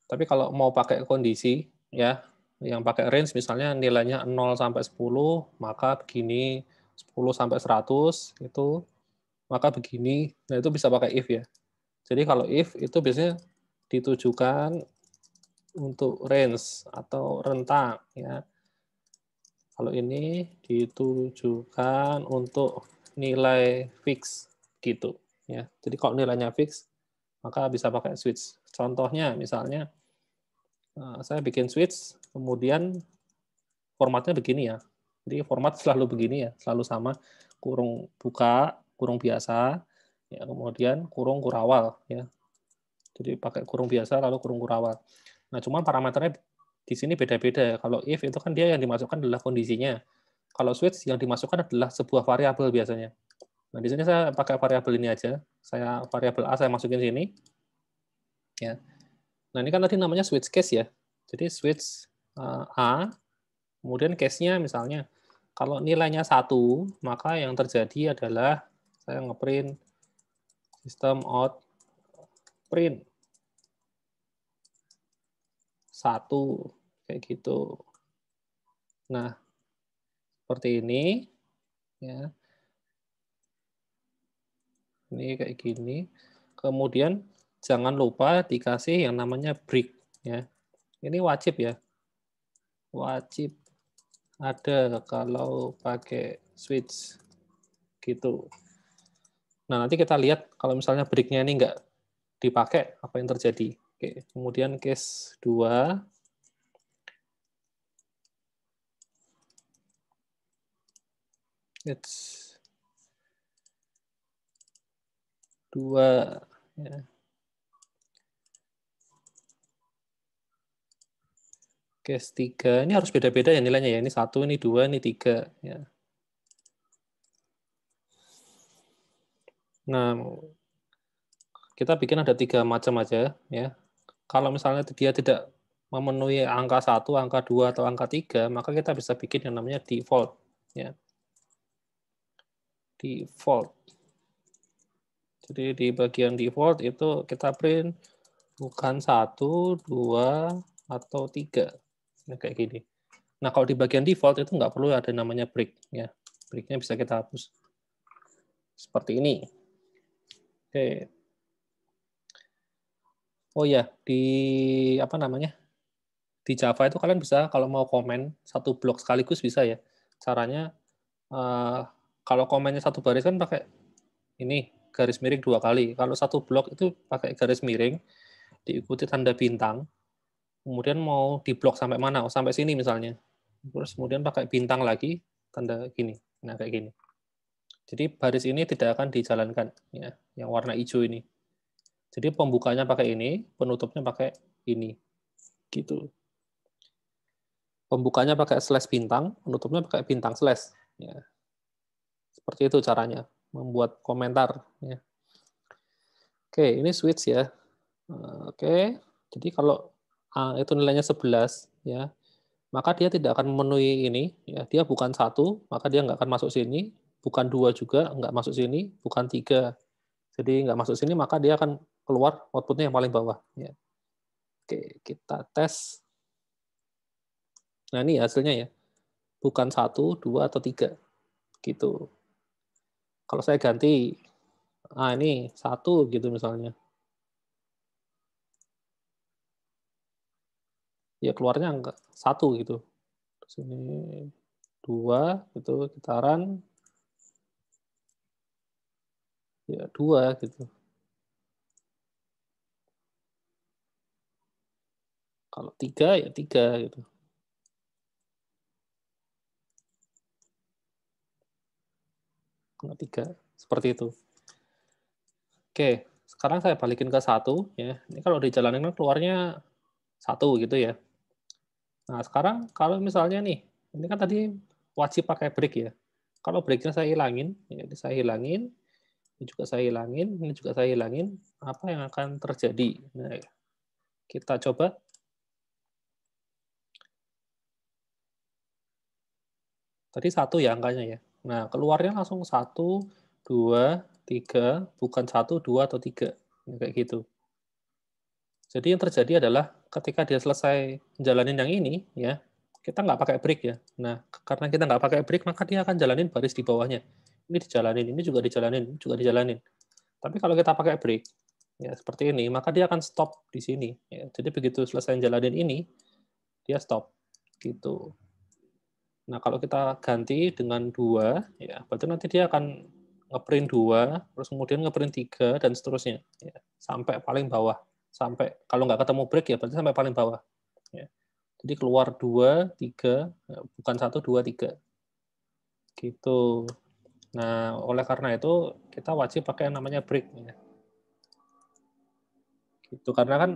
Tapi kalau mau pakai kondisi ya, yang pakai range misalnya nilainya 0 sampai 10, maka begini, 10 sampai 100 itu maka begini. Nah, itu bisa pakai if ya. Jadi kalau if itu biasanya ditujukan untuk range atau rentang ya. Kalau ini ditujukan untuk nilai fix gitu ya. Jadi kalau nilainya fix maka bisa pakai switch. Contohnya misalnya saya bikin switch, kemudian formatnya begini ya. Jadi format selalu begini ya, selalu sama, kurung buka, kurung biasa, ya kemudian kurung kurawal ya. Jadi pakai kurung biasa lalu kurung kurawal. Nah, cuma parameternya di sini beda-beda. Kalau if itu kan dia yang dimasukkan adalah kondisinya. Kalau switch yang dimasukkan adalah sebuah variabel biasanya. Nah, di sini saya pakai variabel ini aja. Saya variabel A saya masukin sini. Ya. Nah, ini kan tadi namanya switch case ya. Jadi switch A, kemudian case-nya misalnya kalau nilainya 1, maka yang terjadi adalah saya ngeprint system out print 1 kayak gitu. Nah, seperti ini ya. Ini kayak gini. Kemudian jangan lupa dikasih yang namanya break ya. Ini wajib ya. Wajib ada kalau pakai switch gitu. Nah, nanti kita lihat kalau misalnya break-nya ini nggak dipakai, apa yang terjadi. Oke, kemudian case 2. It's 2. Ya. Case 3. Ini harus beda-beda ya nilainya ya. Ini 1, ini 2, ini 3. Ya. Nah, kita bikin ada 3 macam aja ya. Kalau misalnya dia tidak memenuhi angka 1, angka 2, atau angka 3, maka kita bisa bikin yang namanya default. Ya. Default. Jadi di bagian default itu kita print bukan 1, 2, atau 3. Nah, kayak gini. Nah, kalau di bagian default itu nggak perlu ada namanya break. Ya. Break-nya bisa kita hapus. Seperti ini. Oke. Oh ya, di apa namanya? Di Java itu kalian bisa kalau mau komen satu blok sekaligus bisa ya. Caranya kalau komennya satu baris kan pakai ini garis miring 2 kali. Kalau satu blok itu pakai garis miring diikuti tanda bintang. Kemudian mau di blok sampai mana? Oh, sampai sini misalnya. Terus kemudian pakai bintang lagi tanda gini. Nah, kayak gini. Jadi baris ini tidak akan dijalankan ya, yang warna hijau ini. Jadi pembukanya pakai ini, penutupnya pakai ini. Gitu. Pembukanya pakai slash bintang, penutupnya pakai bintang slash. Ya. Seperti itu caranya membuat komentar. Ya. Oke, ini switch ya. Oke, jadi kalau A itu nilainya 11, ya, maka dia tidak akan memenuhi ini. Ya. Dia bukan 1, maka dia nggak akan masuk sini. Bukan 2 juga, nggak masuk sini. Bukan 3, jadi nggak masuk sini, maka dia akan keluar outputnya yang paling bawah. Ya. Oke, kita tes. Nah, ini hasilnya ya. Bukan 1, 2, atau 3. Gitu. Kalau saya ganti, ini 1 gitu misalnya. ya keluarnya angka 1 gitu. Terus ini 2 gitu gitaran, ya 2 gitu. Kalau 3 ya 3 gitu. Kalau 3 seperti itu. Oke, sekarang saya balikin ke 1 ya. Ini kalau dijalanin kan keluarnya 1 gitu ya. Nah, sekarang kalau misalnya nih, ini kan tadi wajib pakai break ya. Kalau breaknya saya hilangin, ya ini saya hilangin, ini juga saya hilangin, ini juga saya hilangin, apa yang akan terjadi? Nah, kita coba. Tadi 1 ya angkanya ya. Nah, keluarnya langsung 1, 2, 3, bukan 1, 2, atau 3. Kayak gitu. Jadi yang terjadi adalah ketika dia selesai jalanin yang ini, ya, kita nggak pakai break ya. Nah, karena kita nggak pakai break, maka dia akan jalanin baris di bawahnya. Ini dijalanin, ini juga dijalanin, ini juga dijalanin. Tapi kalau kita pakai break, ya seperti ini, maka dia akan stop di sini. Ya. Jadi begitu selesai jalanin ini, dia stop. Gitu. Nah, kalau kita ganti dengan 2, ya, berarti nanti dia akan ngeprint 2, terus kemudian ngeprint 3, dan seterusnya. Ya, sampai paling bawah. Sampai, kalau nggak ketemu break, ya berarti sampai paling bawah. Ya. Jadi keluar 2, 3, ya, bukan 1, 2, 3. Gitu. Nah, oleh karena itu, kita wajib pakai yang namanya break. Ya. Gitu. Karena kan,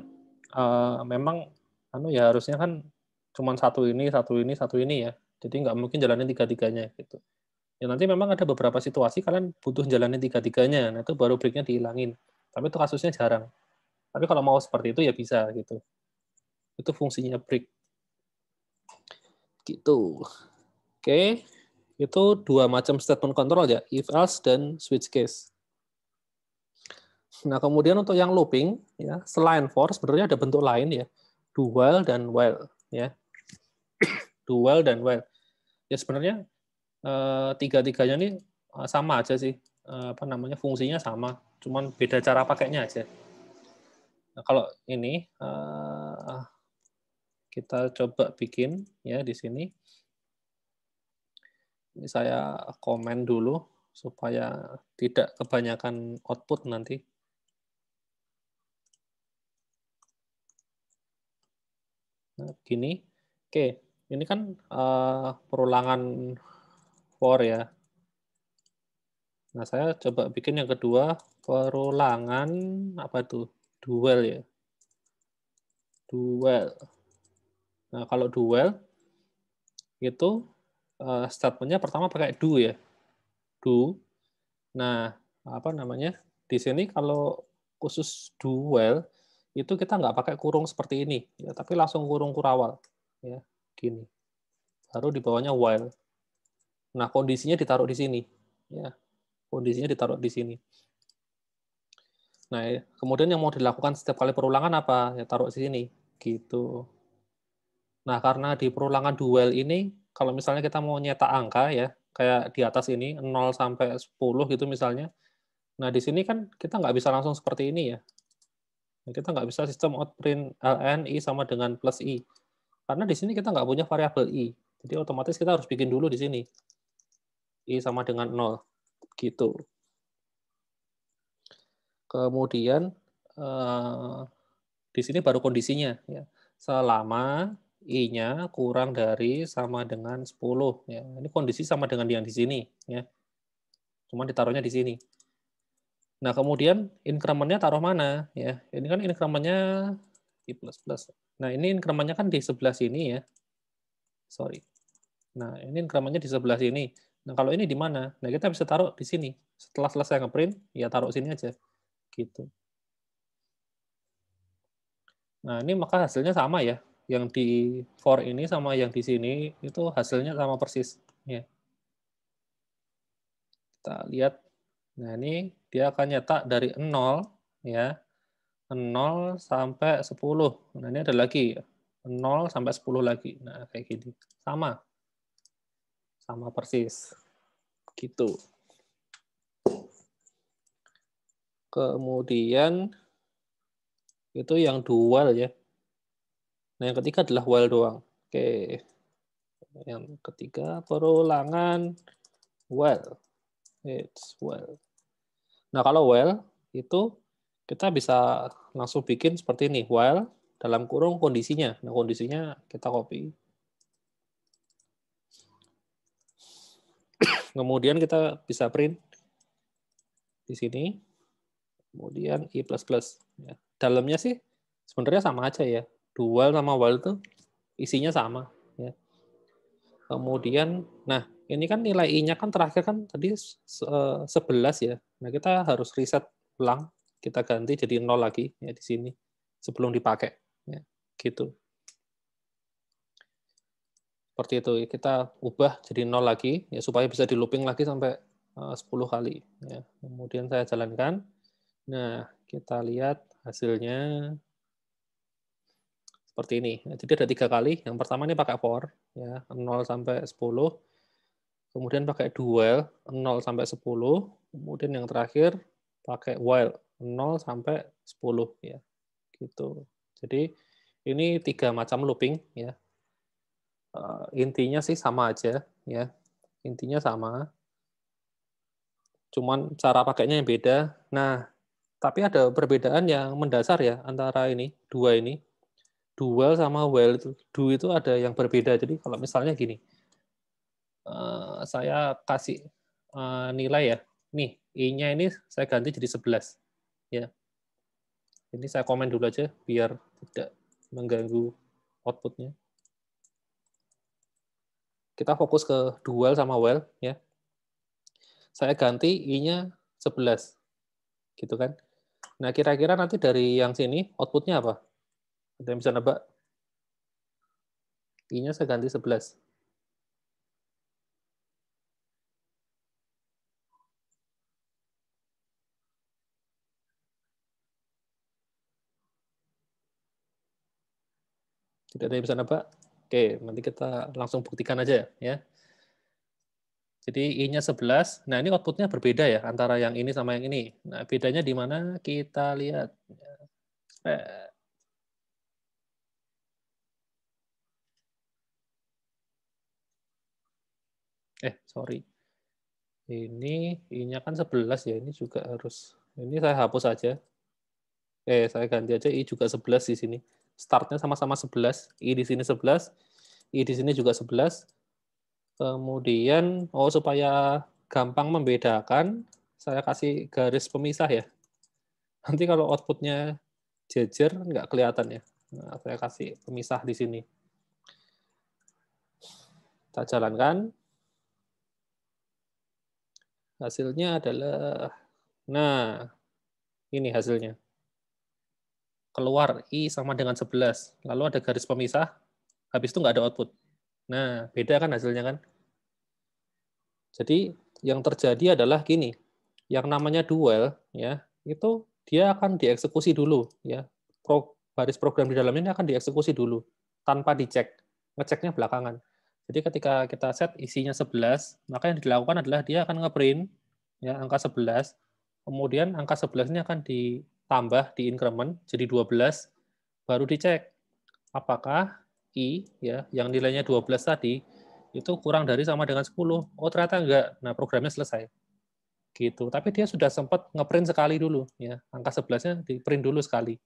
memang, ya harusnya kan cuma satu ini, satu ini, satu ini ya. Jadi nggak mungkin jalanin tiga-tiganya. Gitu. Ya nanti memang ada beberapa situasi kalian butuh jalanin tiga-tiganya, nah itu baru break-nya dihilangin. Tapi itu kasusnya jarang. Tapi kalau mau seperti itu ya bisa gitu. Itu fungsinya break. Gitu. Oke. Itu 2 macam statement control ya, if else dan switch case. Nah, kemudian untuk yang looping ya, selain for sebenarnya ada bentuk lain ya. Do while dan while ya. Do while dan while. Ya sebenarnya tiga-tiganya ini sama aja sih. Apa namanya? Fungsinya sama, cuman beda cara pakainya aja. Nah, kalau ini kita coba bikin ya di sini. Ini saya komen dulu supaya tidak kebanyakan output nanti. Nah, gini. Oke, ini kan perulangan for ya. Nah, saya coba bikin yang kedua perulangan apa tuh? Dual ya. Dual. Nah, kalau dual itu statementnya pertama pakai do ya. Do. Nah, apa namanya? Di sini kalau khusus dual itu kita nggak pakai kurung seperti ini, ya, tapi langsung kurung kurawal, ya, gini. Baru di bawahnya while. Nah, kondisinya ditaruh di sini, ya. Kondisinya ditaruh di sini. Nah, kemudian yang mau dilakukan setiap kali perulangan apa? Ya taruh di sini, gitu. Nah, karena di perulangan dual ini, kalau misalnya kita mau nyetak angka ya, kayak di atas ini 0 sampai 10 gitu misalnya. Nah, di sini kan kita nggak bisa langsung seperti ini ya. Kita nggak bisa sistem outprint ln i sama dengan plus i. Karena di sini kita nggak punya variabel i. Jadi otomatis kita harus bikin dulu di sini. I sama dengan 0. Gitu. Kemudian di sini baru kondisinya. Ya. Selama i-nya kurang dari sama dengan 10. Ya. Ini kondisi sama dengan yang di sini. Ya. Cuma ditaruhnya di sini. Nah, kemudian increment-nya taruh mana? Ya, ini kan increment-nya i++. Nah, ini increment-nya kan di sebelah sini ya. Sorry. Nah, ini increment-nya di sebelah sini. Nah, kalau ini di mana? Nah, kita bisa taruh di sini. Setelah selesai ngeprint, ya taruh sini aja. Gitu. Nah, ini maka hasilnya sama ya. Yang di for ini sama yang di sini itu hasilnya sama persis. Ya. Kita lihat. Nah, ini dia akan nyetak dari 0 ya. 0 sampai 10. Nah, ini ada lagi 0 sampai 10 lagi. Nah, kayak gini. Sama. Sama persis. Gitu. Kemudian itu yang dual ya. Nah, yang ketiga adalah while doang. Oke. Yang ketiga perulangan while. It's while. Nah, kalau while itu kita bisa langsung bikin seperti ini, while dalam kurung kondisinya. Nah, kondisinya kita copy. Kemudian kita bisa print di sini. Kemudian i++. Ya. Dalamnya sih sebenarnya sama aja ya. Dual sama while itu isinya sama. Ya. Kemudian, nah ini kan nilai i-nya kan terakhir kan tadi 11 ya. Nah kita harus reset ulang. Kita ganti jadi 0 lagi ya di sini sebelum dipakai. Ya, gitu. Seperti itu, kita ubah jadi 0 lagi ya supaya bisa di looping lagi sampai 10 kali. Ya. Kemudian saya jalankan. Nah, kita lihat hasilnya seperti ini. Jadi ada 3 kali. Yang pertama ini pakai for, ya 0 sampai 10. Kemudian pakai dual 0 sampai 10. Kemudian yang terakhir pakai while 0 sampai 10 ya. Gitu. Jadi ini 3 macam looping ya. Intinya sih sama aja ya. Intinya sama. Cuman cara pakainya yang beda. Nah, tapi ada perbedaan yang mendasar ya antara ini, dua ini. Dual sama while itu. Do itu ada yang berbeda. Jadi kalau misalnya gini, saya kasih nilai ya. Nih, i-nya ini saya ganti jadi 11. Ya. Ini saya komen dulu aja biar tidak mengganggu output-nya. Kita fokus ke dual sama while ya. Saya ganti i-nya 11. Gitu kan. Nah, kira-kira nanti dari yang sini output-nya apa? Ada yang bisa nebak? I-nya saya ganti 11. Tidak ada yang bisa nebak? Oke, nanti kita langsung buktikan aja ya. Jadi I-nya 11. Nah, ini output-nya berbeda ya antara yang ini sama yang ini. Nah, bedanya di mana? Kita lihat. Sorry. Ini I-nya kan 11 ya. Ini juga harus. Ini saya hapus aja. Saya ganti aja I juga 11 di sini. Startnya sama-sama 11. I di sini 11. I di sini juga 11. Kemudian, supaya gampang membedakan, saya kasih garis pemisah ya. Nanti kalau output-nya jejer, nggak kelihatan ya. Nah, saya kasih pemisah di sini. Kita jalankan. Hasilnya adalah, nah, ini hasilnya. Keluar I sama dengan 11. Lalu ada garis pemisah, habis itu nggak ada output. Nah, beda kan hasilnya kan? Jadi, yang terjadi adalah gini, yang namanya dual, ya, itu dia akan dieksekusi dulu. Ya. Baris program di dalamnya ini akan dieksekusi dulu, tanpa dicek. Ngeceknya belakangan. Jadi ketika kita set isinya 11, maka yang dilakukan adalah dia akan ngeprint ya, angka 11, kemudian angka 11 ini akan ditambah di increment jadi 12, baru dicek apakah I ya yang nilainya 12 tadi itu kurang dari sama dengan 10. Oh, ternyata enggak. Nah, programnya selesai. Gitu. Tapi dia sudah sempat ngeprint sekali dulu ya. Angka 11-nya di-print dulu sekali.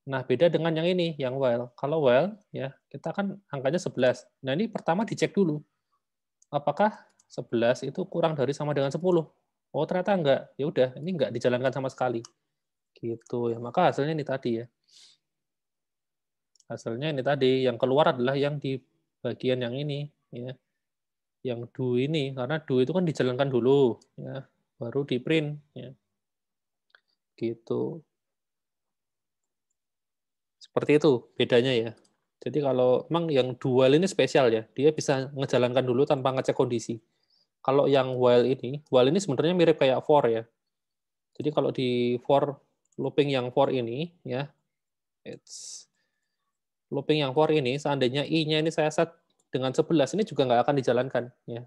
Nah, beda dengan yang ini, yang while. Kalau while, ya, kita kan angkanya 11. Nah, ini pertama dicek dulu. Apakah 11 itu kurang dari sama dengan 10? Oh, ternyata enggak. Ya udah, ini enggak dijalankan sama sekali. Gitu ya. Maka hasilnya ini tadi ya. Hasilnya ini tadi, yang keluar adalah yang di bagian yang ini, ya. Yang do ini, karena do itu kan dijalankan dulu, ya. Baru di print, ya. Gitu. Seperti itu bedanya ya. Jadi kalau memang yang dual ini spesial ya, dia bisa ngejalankan dulu tanpa ngecek kondisi. Kalau yang while ini sebenarnya mirip kayak for ya. Jadi kalau di for looping yang for ini ya, looping yang for ini seandainya i-nya ini saya set dengan 11 ini juga nggak akan dijalankan ya.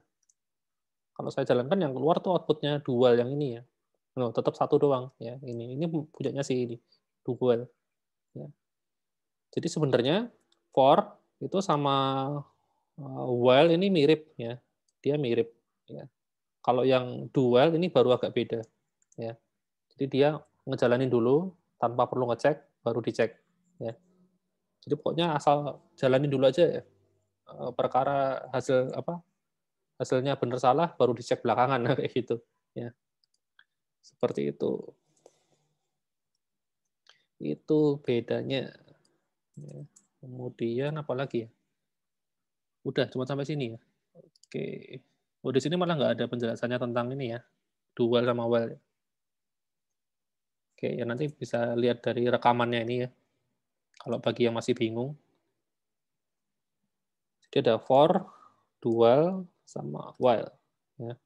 Kalau saya jalankan yang keluar tuh outputnya dual yang ini ya. No, tetap satu doang ya. Ini punyanya si ini dual ya. Jadi sebenarnya for itu sama while ini mirip ya. Dia mirip ya. Kalau yang do while ini baru agak beda ya. Jadi dia ngejalanin dulu tanpa perlu ngecek, baru dicek ya. Jadi pokoknya asal jalanin dulu aja ya. Perkara hasilnya benar salah baru dicek belakangan kayak gitu ya. Seperti itu. Itu bedanya. Ya. Kemudian apa lagi ya? Udah cuma sampai sini ya. Oke. Oh, di sini malah nggak ada penjelasannya tentang ini ya. Dual sama while. Oke, ya nanti bisa lihat dari rekamannya ini ya. Kalau bagi yang masih bingung. Jadi ada for, dual, sama while. Ya.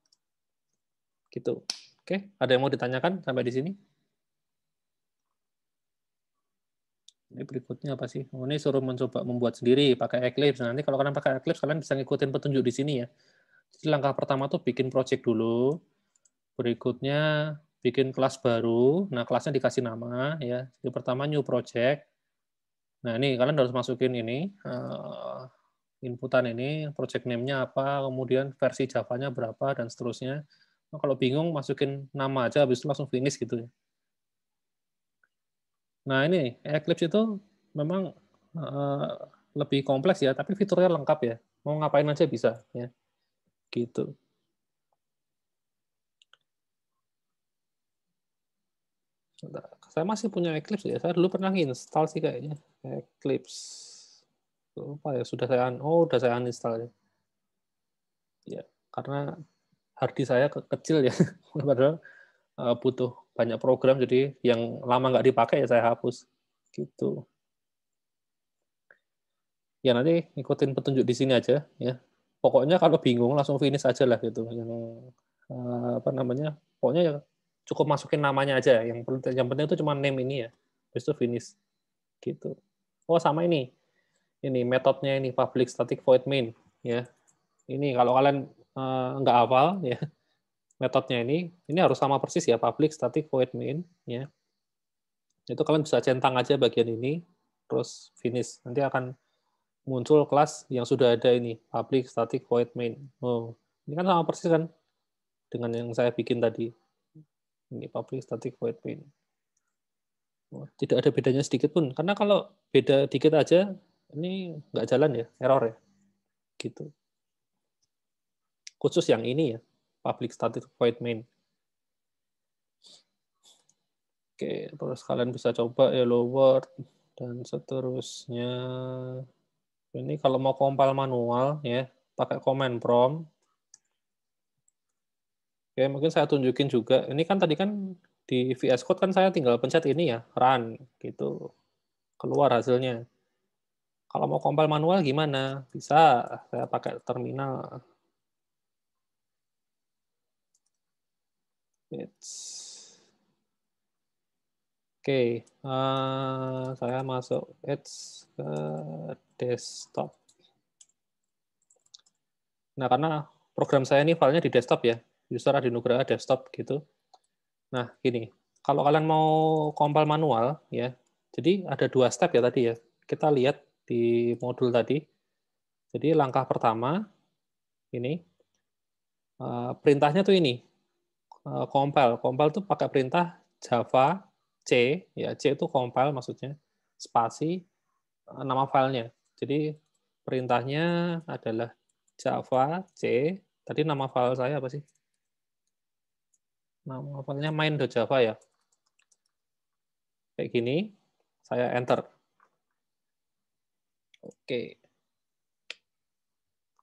Gitu. Oke, ada yang mau ditanyakan sampai di sini? Ini berikutnya apa sih? Oh, ini suruh mencoba membuat sendiri pakai Eclipse. Nanti kalau kalian pakai Eclipse, kalian bisa ngikutin petunjuk di sini ya. Jadi langkah pertama tuh bikin project dulu. Berikutnya bikin kelas baru. Nah, kelasnya dikasih nama ya. Jadi pertama new project. Nah, ini kalian harus masukin ini inputan ini, project name-nya apa, kemudian versi Java-nya berapa dan seterusnya. Nah, kalau bingung masukin nama aja habis itu langsung finish gitu ya. Nah, ini Eclipse itu memang lebih kompleks ya, tapi fiturnya lengkap ya. Mau ngapain aja bisa ya. Gitu. Saya masih punya Eclipse ya. Saya dulu pernah install sih kayaknya Eclipse. Lupa ya, sudah saya uninstall ya. Ya, karena hard disk saya kecil ya. Padahal butuh banyak program, jadi yang lama nggak dipakai ya saya hapus. Gitu. Ya nanti ikutin petunjuk di sini aja ya. Pokoknya kalau bingung langsung finish aja lah gitu. Yang apa namanya? Pokoknya ya cukup masukin namanya aja. Yang penting itu cuma name ini ya. Habis itu finish gitu. Oh, sama ini. Ini metodenya ini public static void main ya. Ini kalau kalian nggak hafal ya metodenya ini harus sama persis ya, public static void main ya. Itu kalian bisa centang aja bagian ini terus finish. Nanti akan muncul kelas yang sudah ada ini, public static void main. Oh, ini kan sama persis kan dengan yang saya bikin tadi. Ini public static void main. Oh, tidak ada bedanya sedikit pun. Karena kalau beda dikit aja, ini nggak jalan ya, error ya. Gitu. Khusus yang ini ya, public static void main. Oke, terus kalian bisa coba hello world dan seterusnya. Ini kalau mau compile manual ya, pakai command prompt. Oke, mungkin saya tunjukin juga. Ini kan tadi kan di VS Code kan saya tinggal pencet ini ya, run gitu. Keluar hasilnya. Kalau mau compile manual gimana? Bisa, saya pakai terminal. Oke, saya masuk ke desktop. Nah, karena program saya ini filenya di desktop ya, user Adinugraha desktop gitu. Nah, gini, kalau kalian mau compile manual ya, jadi ada 2 step ya tadi ya. Kita lihat di modul tadi. Jadi langkah pertama ini perintahnya tuh ini compile. Compile tuh pakai perintah Java C ya, C itu compile maksudnya spasi nama filenya. Jadi perintahnya adalah Java C. Tadi nama file saya apa sih? Nama filenya main.java ya. Kayak gini, saya enter. Oke.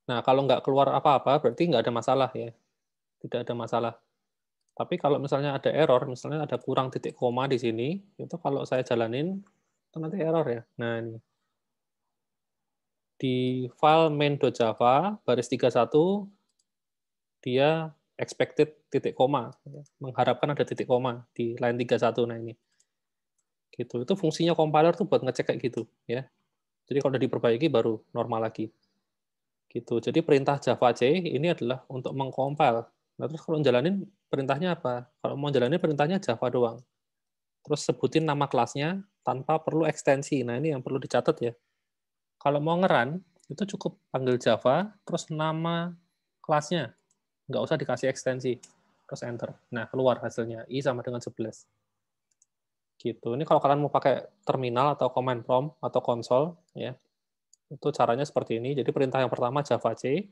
Nah, kalau nggak keluar apa-apa, berarti nggak ada masalah ya. Tidak ada masalah. Tapi kalau misalnya ada error, misalnya ada kurang titik koma di sini, itu kalau saya jalanin, itu nanti error ya. Nah, ini. Di file main.java, baris 31, dia expected titik koma. Mengharapkan ada titik koma di line 31. Nah, ini. Gitu. Itu fungsinya compiler tuh buat ngecek kayak gitu. Ya. Jadi kalau udah diperbaiki, baru normal lagi. Gitu. Jadi perintah Java C ini adalah untuk mengcompile. Nah, terus kalau jalanin perintahnya apa? Kalau mau jalanin perintahnya Java doang. Terus sebutin nama kelasnya tanpa perlu ekstensi. Nah, ini yang perlu dicatat ya. Kalau mau nge-run, itu cukup panggil Java, terus nama kelasnya. Nggak usah dikasih ekstensi. Terus enter. Nah, keluar hasilnya. I sama dengan 11. Gitu. Ini kalau kalian mau pakai terminal atau command prompt atau konsol, ya, itu caranya seperti ini. Jadi perintah yang pertama Java C,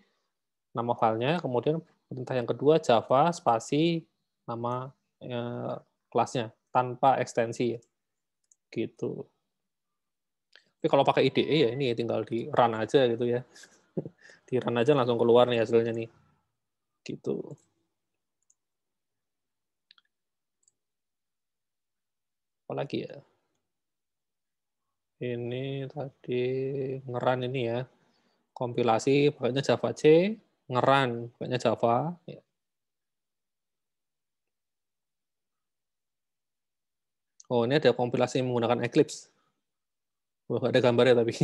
nama filenya, kemudian perintah yang kedua Java spasi nama kelasnya tanpa ekstensi. Gitu. Tapi kalau pakai IDE ya ini tinggal di run aja gitu ya. Di run aja langsung keluar nih hasilnya nih. Gitu. Apalagi ya? Ini tadi ngeran ini ya. Kompilasi pakainya Java C, ngeran pakainya Java. Oh, ini ada kompilasi menggunakan Eclipse. Wah, ada gambarnya tapi.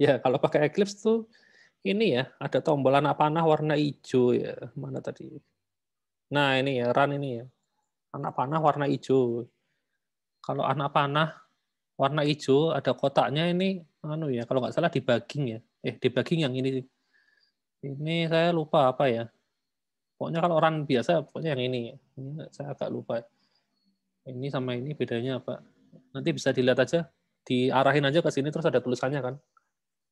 Ya, kalau pakai Eclipse tuh ini ya, ada tombol anak panah warna hijau ya. Mana tadi? Nah, ini ya, run ini ya. Anak panah warna hijau. Kalau anak panah warna hijau ada kotaknya ini anu ya, kalau nggak salah debugging ya. Debugging yang ini. Ini saya lupa apa ya. Pokoknya kalau run biasa pokoknya yang ini. Ini saya agak lupa. Ini sama ini bedanya apa? Nanti bisa dilihat aja, diarahin aja ke sini terus ada tulisannya kan.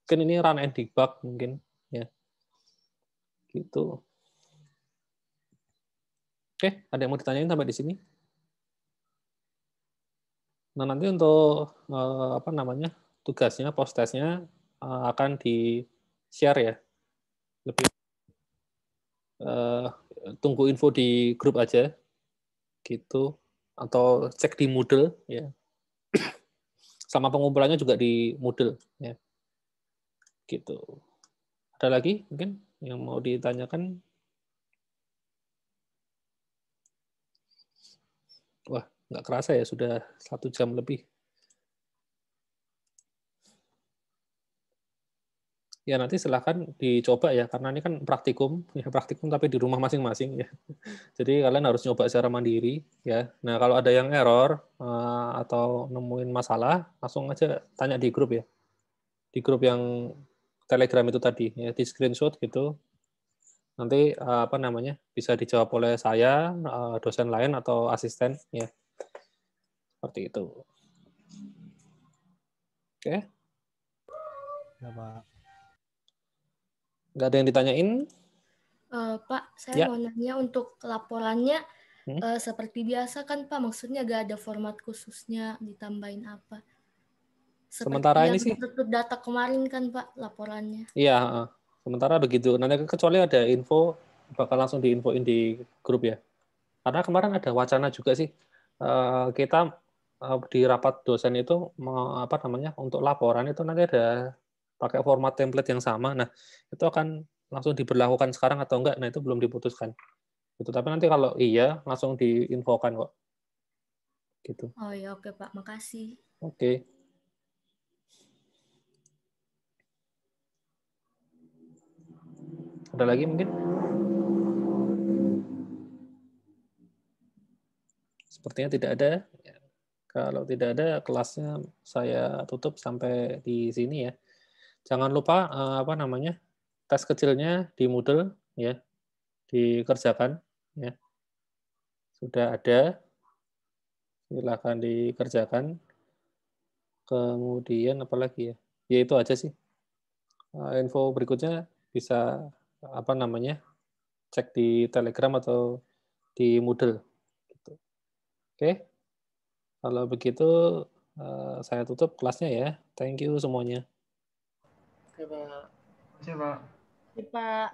Mungkin ini run and debug mungkin ya. Gitu. Oke, ada yang mau ditanyain sampai di sini? Nah, nanti untuk apa namanya? Tugasnya, post testnya akan di-share ya. Lebih tunggu info di grup aja gitu atau cek di Moodle ya. Sama pengumpulannya juga di Moodle ya. Gitu. Ada lagi mungkin yang mau ditanyakan? Wah, nggak kerasa ya, sudah 1 jam lebih. Ya nanti silahkan dicoba ya, karena ini kan praktikum tapi di rumah masing-masing ya. Jadi kalian harus nyoba secara mandiri ya. Nah kalau ada yang error atau nemuin masalah, langsung aja tanya di grup ya. Di grup yang Telegram itu tadi ya, di screenshot gitu. Nanti apa namanya bisa dijawab oleh saya, dosen lain atau asisten ya. Seperti itu. Oke. Ya, Pak. Nggak ada yang ditanyain? Pak, saya Ya. mau nanya untuk laporannya seperti biasa kan Pak, maksudnya nggak ada format khususnya, ditambahin apa? Seperti Sementara yang ini sih. struktur data kemarin kan Pak laporannya. Iya, sementara begitu. Nanti kecuali ada info, bakal langsung diinfoin di grup ya. Karena kemarin ada wacana juga sih, kita di rapat dosen itu apa namanya untuk laporan itu nanti ada pakai format template yang sama. Nah, itu akan langsung diberlakukan sekarang atau enggak? Nah, itu belum diputuskan. Gitu. Tapi nanti kalau iya langsung diinfokan kok. Gitu. Oh ya, oke Pak, makasih. Oke. Ada lagi mungkin? Sepertinya tidak ada. Kalau tidak ada, kelasnya saya tutup sampai di sini ya. Jangan lupa apa namanya tes kecilnya di Moodle ya, dikerjakan ya. Sudah ada, silakan dikerjakan. Kemudian apa lagi ya? Ya itu aja sih. Info berikutnya bisa apa namanya cek di Telegram atau di Moodle. Gitu. Oke, kalau begitu saya tutup kelasnya ya. Thank you semuanya. Oke Pak. Terima kasih, Pak. Oke Pak.